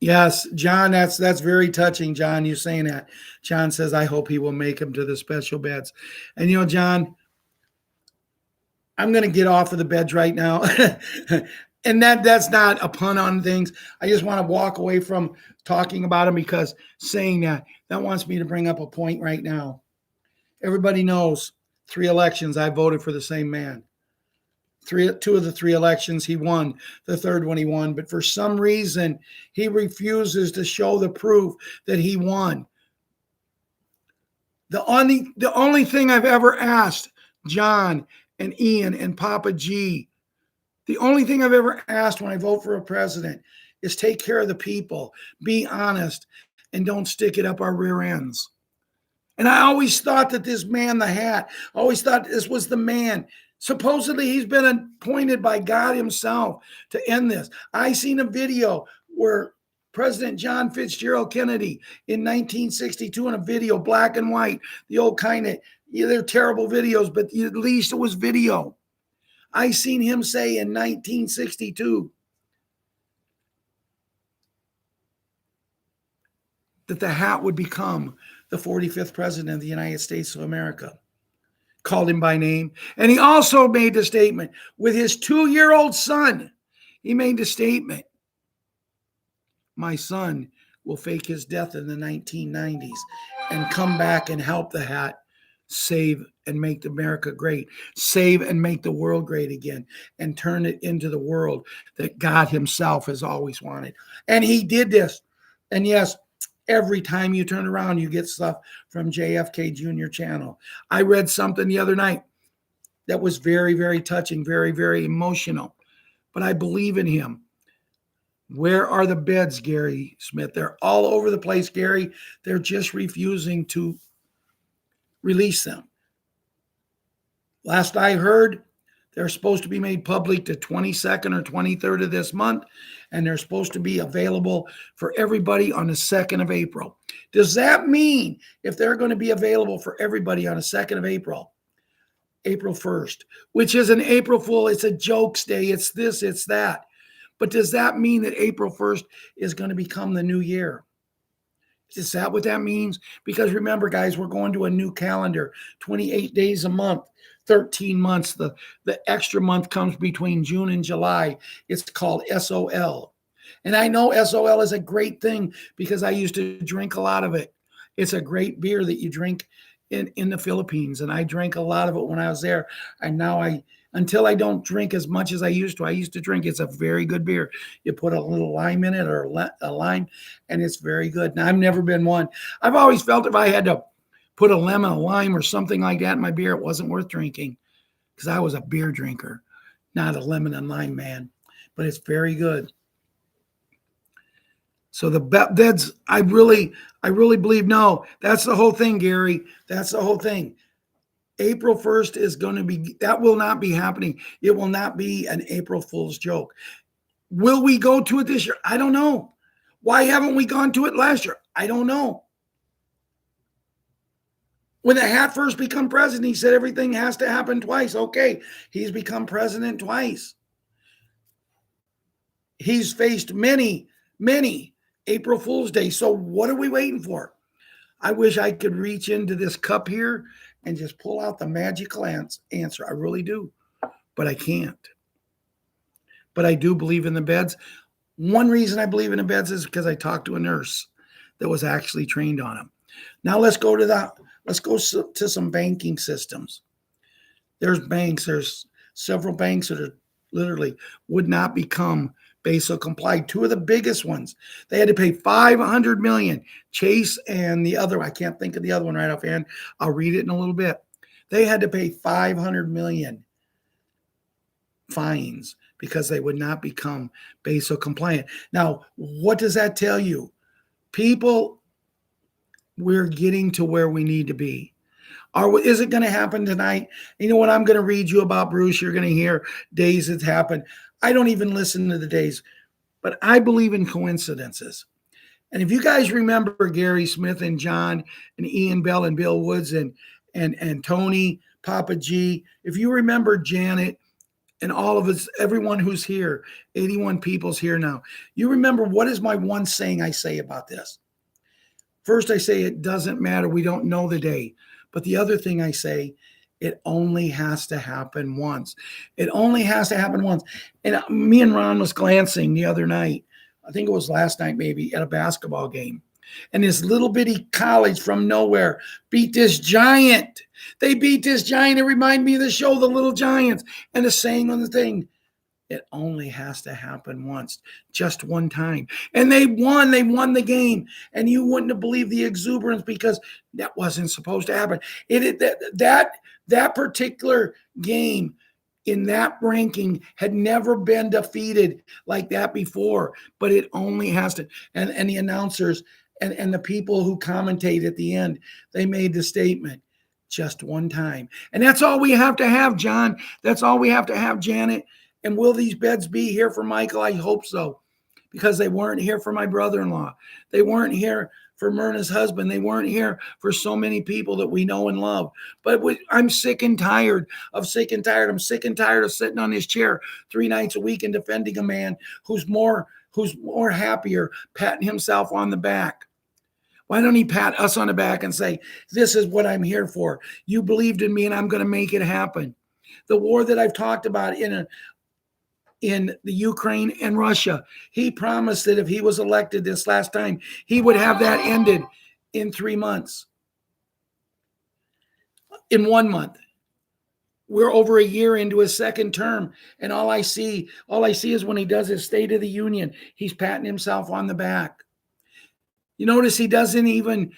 Yes, John, that's very touching, John, you saying that. John says, I hope he will make him to the special beds. And John, I'm going to get off of the beds right now. And that's not a pun on things. I just want to walk away from talking about them because saying that wants me to bring up a point right now. Everybody knows 3 elections I voted for the same man. 2 of the 3 elections he won, the third one he won, but for some reason he refuses to show the proof that he won. The only thing I've ever asked John and Ian and Papa G, the only thing I've ever asked when I vote for a president is take care of the people, be honest, and don't stick it up our rear ends. And I always thought that this man, the hat, I always thought this was the man. Supposedly, he's been appointed by God himself to end this. I seen a video where President John Fitzgerald Kennedy in 1962 in a video, black and white, the old kind of, they're terrible videos, but at least it was video. I seen him say in 1962 that the hat would become the 45th president of the United States of America. Called him by name. And he also made the statement with his 2-year-old son. He made the statement, my son will fake his death in the 1990s and come back and help the hat save and make America great, save and make the world great again, and turn it into the world that God himself has always wanted. And he did this. And yes, every time you turn around, you get stuff from JFK Jr. channel. I read something the other night that was very, very touching, very, very emotional. But I believe in him. Where are the beds, Gary Smith? They're all over the place, Gary. They're just refusing to release them. Last I heard, they're supposed to be made public the 22nd or 23rd of this month, and they're supposed to be available for everybody on the 2nd of April. Does that mean if they're going to be available for everybody on the 2nd of April, April 1st, which is an April Fool, it's a jokes day, it's this, it's that. But does that mean that April 1st is going to become the new year? Is that what that means? Because remember, guys, we're going to a new calendar, 28 days a month. 13 months. The extra month comes between June and July. It's called SOL. And I know SOL is a great thing because I used to drink a lot of it. It's a great beer that you drink in the Philippines. And I drank a lot of it when I was there. And now until I don't drink as much as I used to drink. It's a very good beer. You put a little lime in it or a lime, and it's very good. Now, I've never been one. I've always felt if I had to put a lemon, a lime, or something like that in my beer, it wasn't worth drinking because I was a beer drinker, not a lemon and lime man. But it's very good. So the beds, I really believe, no, that's the whole thing, Gary. That's the whole thing. April 1st is going to be, that will not be happening. It will not be an April Fool's joke. Will we go to it this year? I don't know. Why haven't we gone to it last year? I don't know. When the hat first became president, he said everything has to happen twice. Okay, he's become president twice. He's faced many, many April Fool's Day. So what are we waiting for? I wish I could reach into this cup here and just pull out the magical answer. I really do, but I can't. But I do believe in the beds. One reason I believe in the beds is because I talked to a nurse that was actually trained on them. Now let's go to some banking systems. There's several banks that are literally would not become BASO complied. 2 of the biggest ones, they had to pay $500 million. Chase and the other, I can't think of the other one right offhand. I'll read it in a little bit. They had to pay $500 million fines because they would not become BASO compliant. Now, what does that tell you? People, we're getting to where we need to be. Is it going to happen tonight? You know what I'm going to read you about, Bruce? You're going to hear days that happen. I don't even listen to the days, but I believe in coincidences. And if you guys remember Gary Smith and John and Ian Bell and Bill Woods and Tony, Papa G, if you remember Janet and all of us, everyone who's here, 81 people's here now. You remember, what is my one saying I say about this? First, I say it doesn't matter. We don't know the day. But the other thing I say, it only has to happen once. It only has to happen once. And me and Ron was glancing the other night, I think it was last night maybe, at a basketball game. And this little bitty college from nowhere beat this giant. They beat this giant. It reminded me of the show, The Little Giants. And the saying on the thing, it only has to happen once, just one time. And they won the game. And you wouldn't have believed the exuberance, because that wasn't supposed to happen. That particular game in that ranking had never been defeated like that before, but it only has to. And the announcers and the people who commentate at the end, they made the statement, just one time. And that's all we have to have, John. That's all we have to have, Janet. And will these beds be here for Michael? I hope so, because they weren't here for my brother-in-law. They weren't here for Myrna's husband. They weren't here for so many people that we know and love. But I'm sick and tired. I'm sick and tired of sitting on this chair 3 nights a week and defending a man who's more happier patting himself on the back. Why don't he pat us on the back and say, this is what I'm here for. You believed in me, and I'm going to make it happen. The war that I've talked about in the Ukraine and Russia, he promised that if he was elected this last time, he would have that ended in 3 months. In 1 month. We're over a year into his second term, and all I see is when he does his State of the Union, he's patting himself on the back. You notice he doesn't even,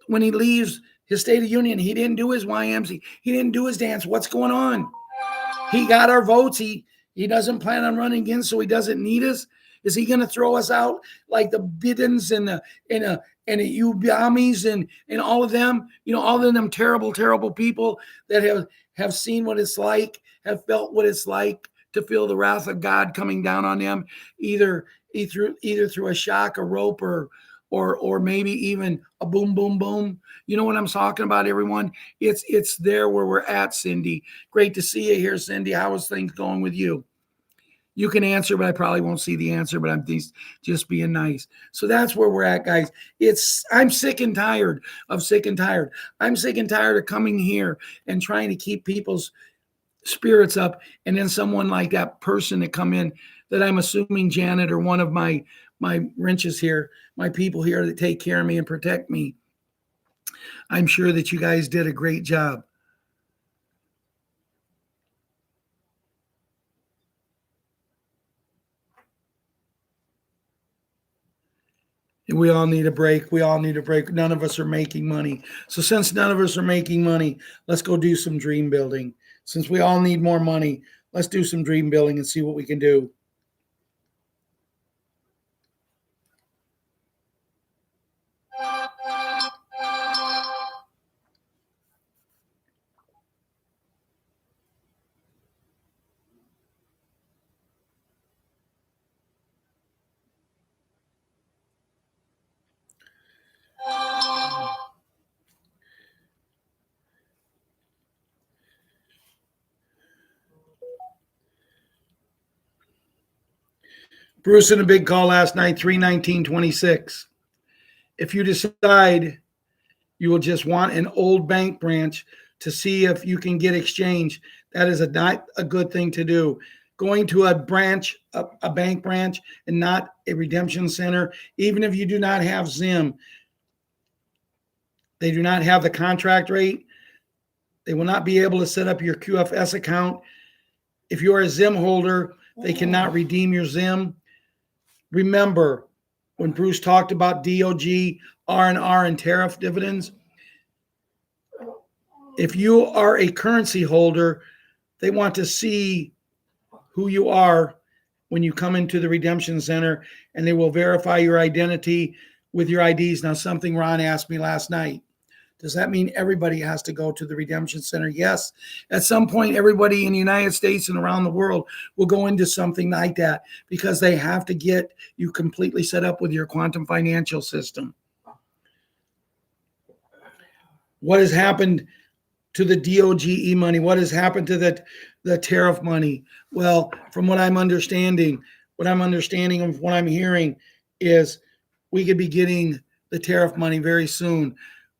when he leaves his State of the Union, he didn't do his YMCA. He didn't do his dance. What's going on? He got our votes. He doesn't plan on running again, so he doesn't need us. Is he going to throw us out like the Bidens and the Ubamis and all of them? You know, all of them terrible, terrible people that have seen what it's like, have felt what it's like to feel the wrath of God coming down on them, either through a shock, a rope, or maybe even a boom, boom, boom. You know what I'm talking about, everyone? It's there where we're at, Cindy. Great to see you here, Cindy. How is things going with you? You can answer, but I probably won't see the answer, but I'm just being nice. So that's where we're at, guys. I'm sick and tired. I'm sick and tired of coming here and trying to keep people's spirits up. And then someone like that person that come in, that I'm assuming Janet or one of my wrenches here, my people here that take care of me and protect me. I'm sure that you guys did a great job. And we all need a break. None of us are making money. So since none of us are making money, let's go do some dream building. Since we all need more money, let's do some dream building and see what we can do. Bruce in a big call last night, 319.26. If you decide you will just want an old bank branch to see if you can get exchange, that is not a good thing to do. Going to a branch, a bank branch, and not a redemption center, even if you do not have Zim, they do not have the contract rate. They will not be able to set up your QFS account. If you are a Zim holder, they cannot redeem your Zim. Remember, when Bruce talked about DOG, R&R, and tariff dividends, if you are a currency holder, they want to see who you are when you come into the redemption center, and they will verify your identity with your IDs. Now, something Ron asked me last night. Does that mean everybody has to go to the redemption center? Yes. At some point, everybody in the United States and around the world will go into something like that, because they have to get you completely set up with your quantum financial system. What has happened to the DOGE money? What has happened to the tariff money. Well, from what I'm understanding of what I'm hearing is we could be getting the tariff money very soon.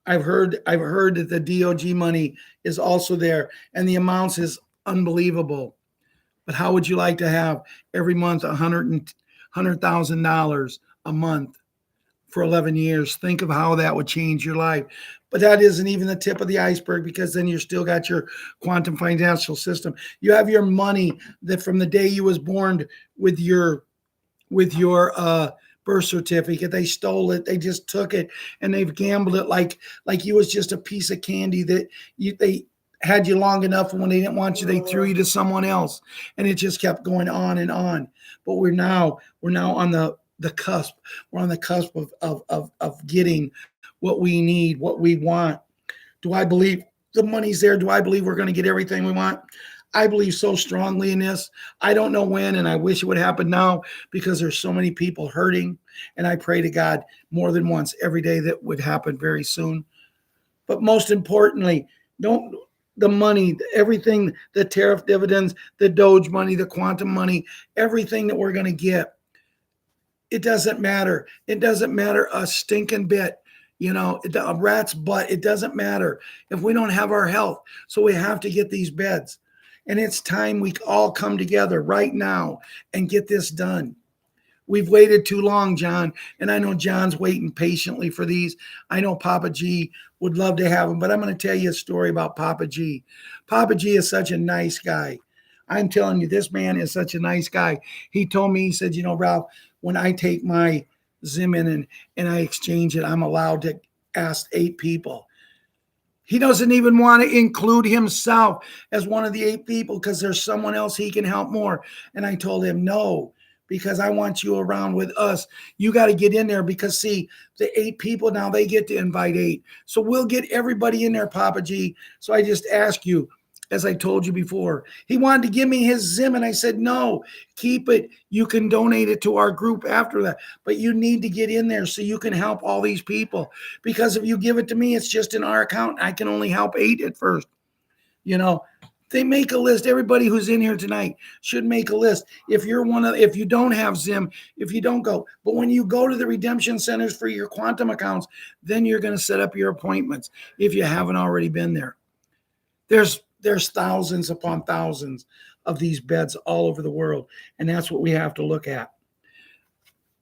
I've heard that the DOG money is also there, and the amounts is unbelievable. But how would you like to have every month $100,000 a month for 11 years? Think of how that would change your life. But that isn't even the tip of the iceberg, because then you still got your quantum financial system. You have your money that from the day you was born with your birth certificate. They stole it. They just took it and they've gambled it like you was just a piece of candy that they had you long enough, and when they didn't want you, they threw you to someone else, and it just kept going on and on. But we're now on the cusp. We're on the cusp of getting what we need, what we want. Do I believe the money's there? Do I believe we're going to get everything we want? I believe so strongly in this. I don't know when, and I wish it would happen now, because there's so many people hurting. And I pray to God more than once every day that would happen very soon. But most importantly, don't the money, everything, the tariff dividends, the Doge money, the quantum money, everything that we're going to get, it doesn't matter. It doesn't matter a stinking bit. A rat's butt. It doesn't matter if we don't have our health. So we have to get these beds. And it's time we all come together right now and get this done. We've waited too long, John. And I know John's waiting patiently for these. I know Papa G would love to have them, but I'm going to tell you a story about Papa G. Papa G is such a nice guy. I'm telling you, this man is such a nice guy. He told me, he said, Ralph, when I take my Zim in and I exchange it, I'm allowed to ask 8 people. He doesn't even want to include himself as one of the 8 people because there's someone else he can help more. And I told him, no, because I want you around with us. You got to get in there because, see, the 8 people now, they get to invite 8. So we'll get everybody in there, Papa G. So I just ask you, as I told you before, he wanted to give me his Zim, and I said, no, keep it. You can donate it to our group after that, but you need to get in there so you can help all these people, because if you give it to me, it's just in our account. I can only help 8 at first. They make a list. Everybody who's in here tonight should make a list. If you don't have Zim, if you don't go, but when you go to the redemption centers for your quantum accounts, then you're going to set up your appointments if you haven't already been there. There's thousands upon thousands of these beds all over the world, and that's what we have to look at.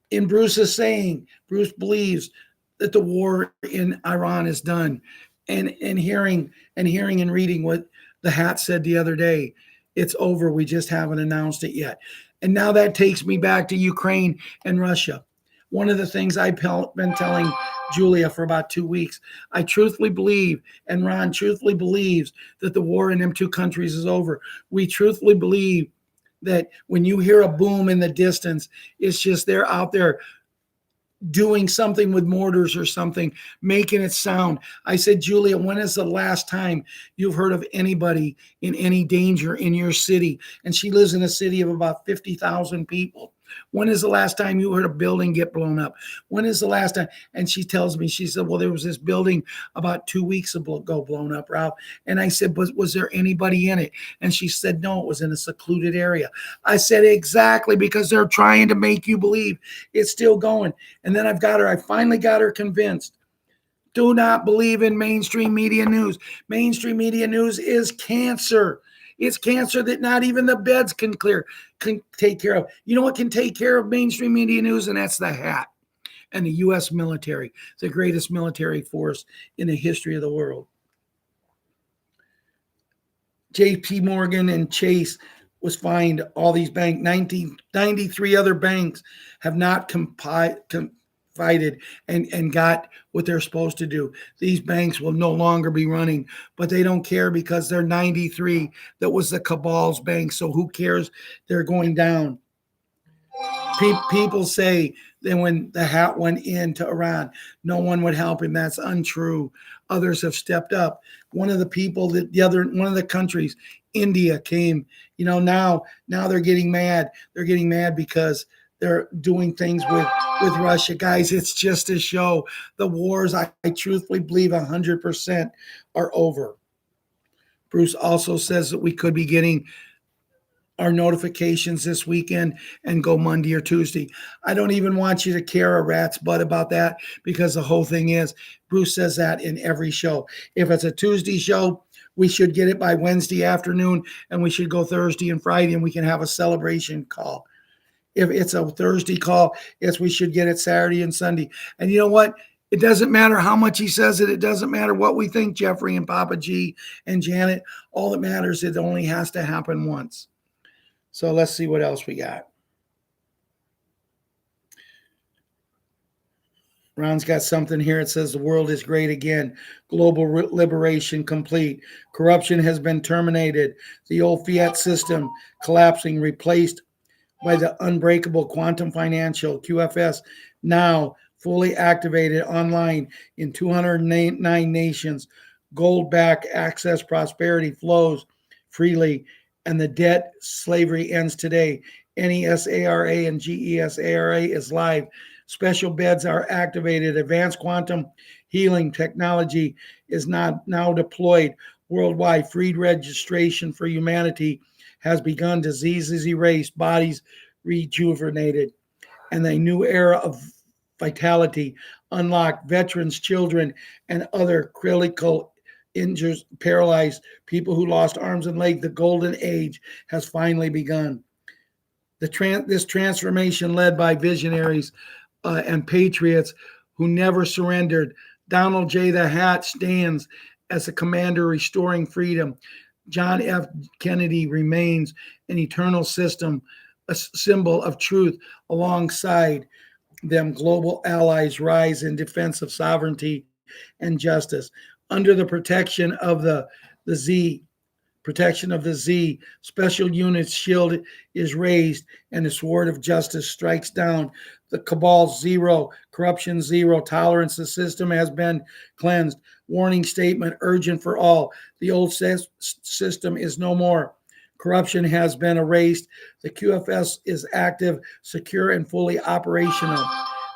In Bruce's saying, Bruce believes that the war in Iran is done, and hearing and reading what the hat said the other day, it's over. We just haven't announced it yet. And now that takes me back to Ukraine and Russia. One of the things I've been telling Julia for about 2 weeks, I truthfully believe, and Ron truthfully believes, that the war in them 2 countries is over. We truthfully believe that when you hear a boom in the distance, it's just they're out there doing something with mortars or something, making it sound. I said, Julia, when is the last time you've heard of anybody in any danger in your city? And she lives in a city of about 50,000 people. When is the last time you heard a building get blown up? When is the last time? And she tells me, she said, well, there was this building about 2 weeks ago blown up, Ralph. And I said, was there anybody in it? And she said, no, it was in a secluded area. I said, exactly, because they're trying to make you believe it's still going. And then I finally got her convinced. Do not believe in mainstream media news. Mainstream media news is cancer. It's cancer that not even the beds can take care of. You know what can take care of mainstream media news? And that's the hat and the U.S. military, the greatest military force in the history of the world. J.P. Morgan and Chase was fined. All these banks, 93 other banks have not confided and got what they're supposed to do. These banks will no longer be running, but they don't care because they're 93. That was the cabal's bank. So who cares? They're going down. People say that when the hat went into Iran, no one would help him. That's untrue. Others have stepped up. One of the countries, India, came. Now they're getting mad. They're getting mad because they're doing things with Russia. Guys, it's just a show. The wars, I truthfully believe 100% are over. Bruce also says that we could be getting our notifications this weekend and go Monday or Tuesday. I don't even want you to care a rat's butt about that, because the whole thing is, Bruce says that in every show. If it's a Tuesday show, we should get it by Wednesday afternoon, and we should go Thursday and Friday, and we can have a celebration call. If it's a Thursday call, we should get it Saturday and Sunday. And you know what? It doesn't matter how much he says it. It doesn't matter what we think, Jeffrey and Papa G and Janet. All that matters, it only has to happen once. So let's see what else we got. Ron's got something here. It says the world is great again. Global liberation complete. Corruption has been terminated. The old fiat system collapsing, replaced by the unbreakable quantum financial QFS, now fully activated online in 209 nations. Gold-backed access prosperity flows freely, and the debt slavery ends today. NESARA and GESARA is live. Special beds are activated. Advanced quantum healing technology is now deployed worldwide. Freed registration for humanity has begun. Diseases erased, bodies rejuvenated, and a new era of vitality unlocked. Veterans, children, and other critical injured, paralyzed people who lost arms and legs. The golden age has finally begun. This transformation led by visionaries and patriots who never surrendered. Donald J. the Hat stands as a commander restoring freedom. John F. Kennedy remains an eternal system, a symbol of truth. Alongside them, global allies rise in defense of sovereignty and justice. Under the protection of the Z, special units shield is raised, and the sword of justice strikes down. The cabal zero, corruption zero, tolerance. The system has been cleansed. Warning statement urgent for all. The old system is no more. Corruption has been erased. The QFS is active, secure, and fully operational.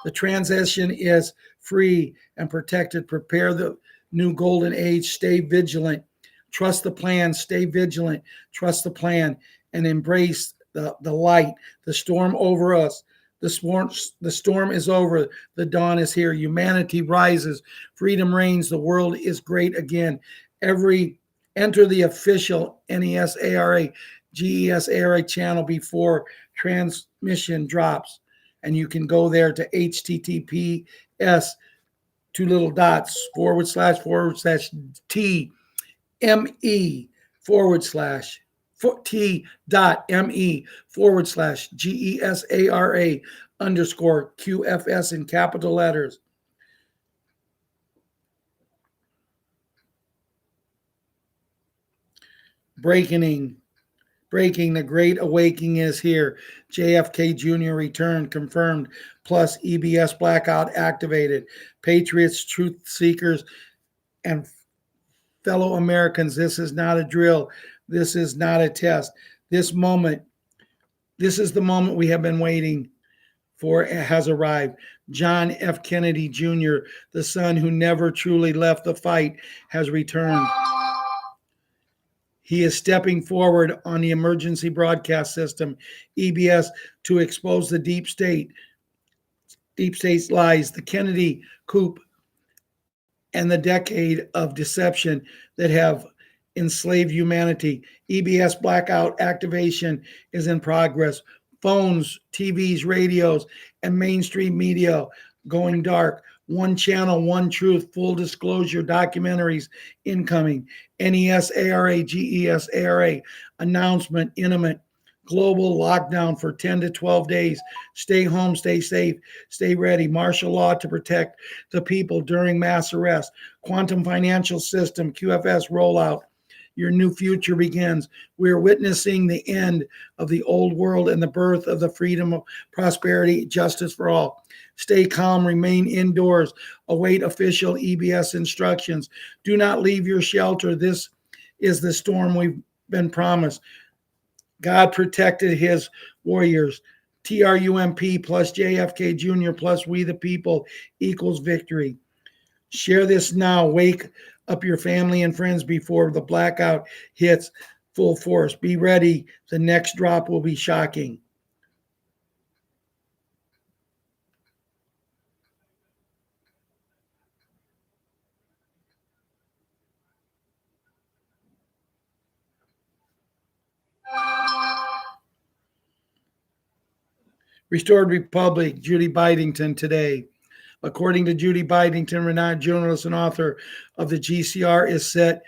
The transition is free and protected. Prepare the new golden age. Stay vigilant. Trust the plan. Stay vigilant. Trust the plan, and embrace the light. The storm over us. The storm is over. The dawn is here. Humanity rises. Freedom reigns. The world is great again. Enter the official NESARA, GESARA channel before transmission drops. And you can go there to https t.me/GESARA_QFS in capital letters. Breaking, the Great Awakening is here. JFK Jr. returned, confirmed, plus EBS blackout activated. Patriots, truth seekers, and fellow Americans, this is not a drill. This is not a test. This is the moment we have been waiting for. It has arrived. John F. Kennedy Jr., the son who never truly left the fight, has returned. He is stepping forward on the emergency broadcast system, EBS, to expose the deep state's lies, the Kennedy coup, and the decade of deception that have enslaved humanity. EBS blackout activation is in progress. Phones, TVs, radios, and mainstream media going dark. One channel, one truth, full disclosure documentaries incoming. NESARA, GESARA announcement imminent. Global lockdown for 10 to 12 days. Stay home, stay safe, stay ready. Martial law to protect the people during mass arrest. Quantum financial system, QFS rollout. Your new future begins. We are witnessing the end of the old world and the birth of the freedom of prosperity, justice for all. Stay calm, remain indoors, await official EBS instructions. Do not leave your shelter. This is the storm we've been promised. God protected his warriors. TRUMP plus JFK Jr. plus we the people equals victory. Share this now. Wake up your family and friends before the blackout hits. full force. Be ready. The next drop will be shocking. Restored Republic, Judy Bidington today. According to Judy Bidington, renowned journalist and author of the GCR, is set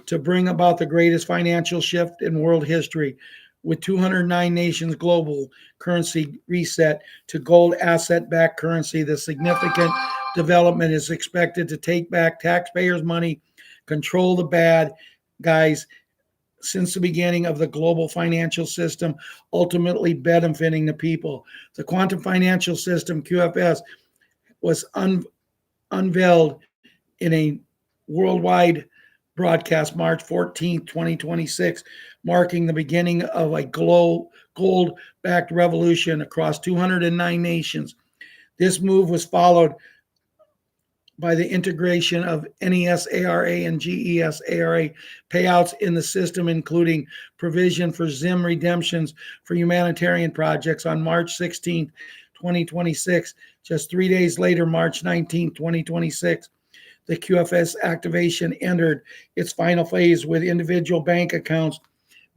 to bring about the greatest financial shift in world history. With 209 nations global currency reset to gold asset-backed currency, the significant development is expected to take back taxpayers' money, control the bad guys since the beginning of the global financial system, ultimately benefiting the people. The quantum financial system, QFS, was unveiled in a worldwide broadcast March 14th, 2026, marking the beginning of a gold-backed revolution across 209 nations. This move was followed by the integration of NESARA and GESARA payouts in the system, including provision for ZIM redemptions for humanitarian projects on March 16, 2026. Just 3 days later, March 19, 2026, the QFS activation entered its final phase, with individual bank accounts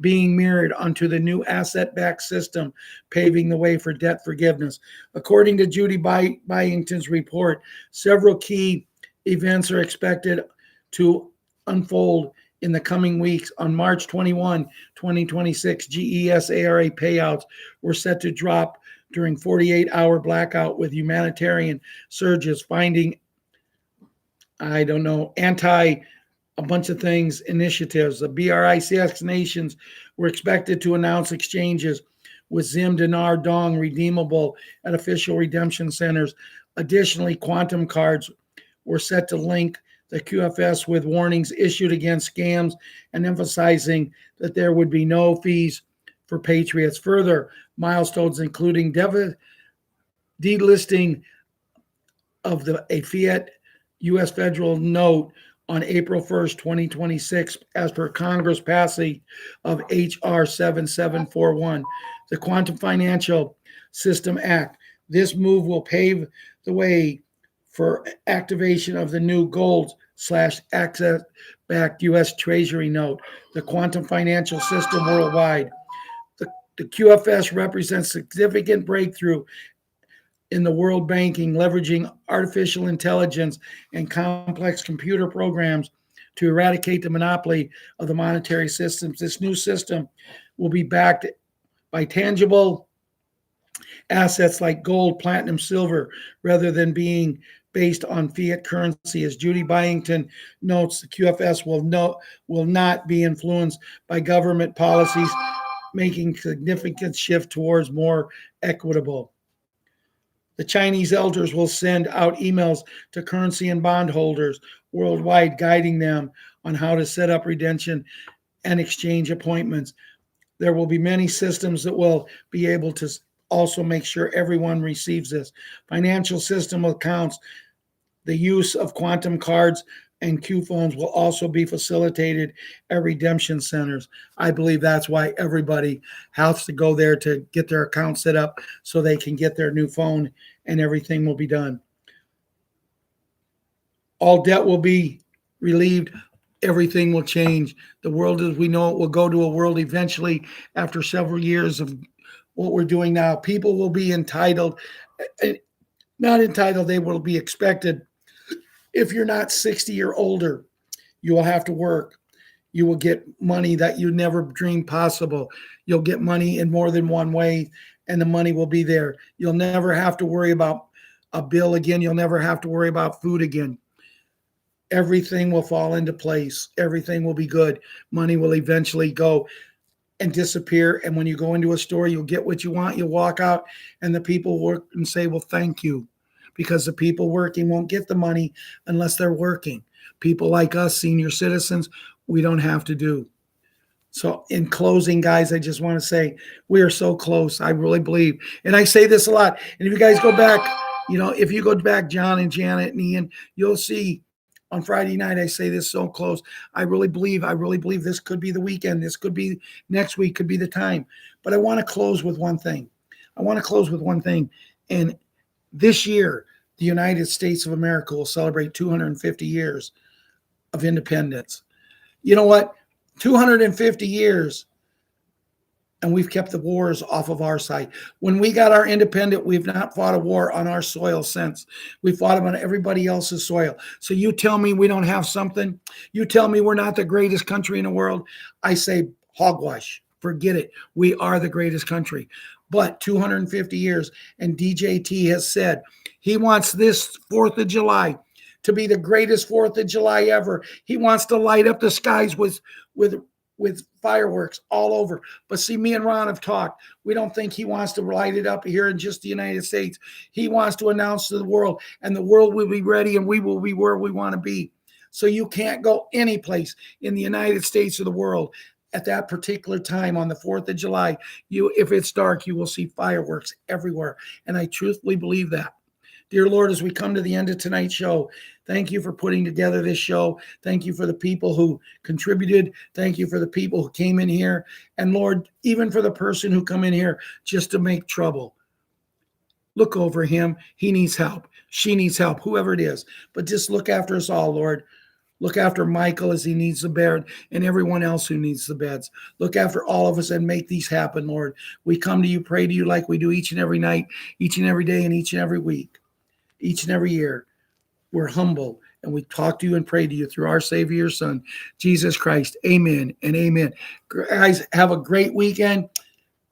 being mirrored onto the new asset-backed system, paving the way for debt forgiveness. According to Judy Byington's report, several key events are expected to unfold in the coming weeks. On March 21, 2026, GESARA payouts were set to drop during 48-hour blackout, with humanitarian surges finding, a bunch of things, initiatives. The BRICS nations were expected to announce exchanges with Zim Dinar Dong redeemable at official redemption centers. Additionally, quantum cards were set to link the QFS with warnings issued against scams and emphasizing that there would be no fees for Patriots. Further milestones including delisting of a fiat U.S. federal note on April 1st, 2026, as per Congress passage of H.R. 7741, the Quantum Financial System Act. This move will pave the way for activation of the new gold/access-backed U.S. Treasury note, the quantum financial system worldwide. The QFS represents significant breakthrough in the world banking, leveraging artificial intelligence and complex computer programs to eradicate the monopoly of the monetary systems. This new system will be backed by tangible assets like gold, platinum, silver, rather than being based on fiat currency. As Judy Byington notes, the QFS will not be influenced by government policies, making significant shift towards more equitable. The Chinese elders will send out emails to currency and bondholders worldwide, guiding them on how to set up redemption and exchange appointments. There will be many systems that will be able to also make sure everyone receives this. Financial system accounts, the use of quantum cards and Q phones will also be facilitated at redemption centers. I believe that's why everybody has to go there to get their account set up so they can get their new phone and everything will be done. All debt will be relieved. Everything will change. The world as we know it will go to a world eventually after several years of what we're doing now. People will be entitled, not entitled, they will be expected. If you're not 60 or older, you will have to work. You will get money that you never dreamed possible. You'll get money in more than one way, and the money will be there. You'll never have to worry about a bill again. You'll never have to worry about food again. Everything will fall into place. Everything will be good. Money will eventually go and disappear. And when you go into a store, you'll get what you want. You'll walk out, and the people work and say, well, thank you. Because the people working won't get the money unless they're working. People like us, senior citizens, we don't have to do. So in closing, guys, I just want to say we are so close. I really believe. And I say this a lot. And if you guys go back, if you go back, John and Janet and Ian, you'll see on Friday night, I say this so close. I really believe this could be the weekend. This could be next week, could be the time. But I want to close with one thing. And this year, the United States of America will celebrate 250 years of independence. You know what? 250 years, and we've kept the wars off of our side. When we got our independence, we've not fought a war on our soil since. We fought them on everybody else's soil. So you tell me we don't have something? You tell me we're not the greatest country in the world? I say hogwash. Forget it. We are the greatest country. But 250 years, and DJT has said he wants this 4th of July to be the greatest 4th of July ever. He wants to light up the skies with fireworks all over. But see, me and Ron have talked. We don't think he wants to light it up here in just the United States. He wants to announce to the world, and the world will be ready, and we will be where we want to be. So you can't go any place in the United States or the world at that particular time on the 4th of July. If it's dark, you will see fireworks everywhere. And I truthfully believe that. Dear Lord, as we come to the end of tonight's show, thank you for putting together this show. Thank you for the people who contributed. Thank you for the people who came in here. And Lord, even for the person who come in here just to make trouble. Look over him. He needs help. She needs help, whoever it is. But just look after us all, Lord. Look after Michael as he needs the bed, and everyone else who needs the beds. Look after all of us and make these happen, Lord. We come to you, pray to you like we do each and every night, each and every day, and each and every week, each and every year. We're humble, and we talk to you and pray to you through our Savior, your Son, Jesus Christ. Amen and amen. Guys, have a great weekend.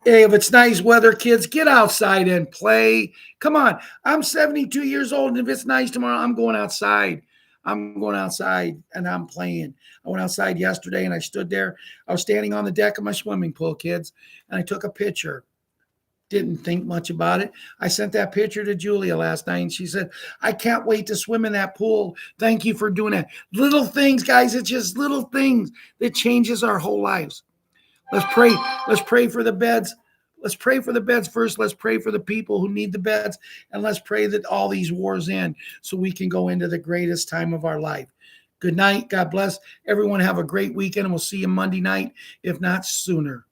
Hey, if it's nice weather, kids, get outside and play. Come on. I'm 72 years old, and if it's nice tomorrow, I'm going outside. I'm going outside, and I'm playing. I went outside yesterday, and I stood there. I was standing on the deck of my swimming pool, kids, and I took a picture. Didn't think much about it. I sent that picture to Julia last night, and she said, I can't wait to swim in that pool. Thank you for doing that. Little things, guys. It's just little things that changes our whole lives. Let's pray. Let's pray for the beds. Let's pray for the beds first. Let's pray for the people who need the beds. And let's pray that all these wars end so we can go into the greatest time of our life. Good night. God bless. Everyone have a great weekend, and we'll see you Monday night, if not sooner.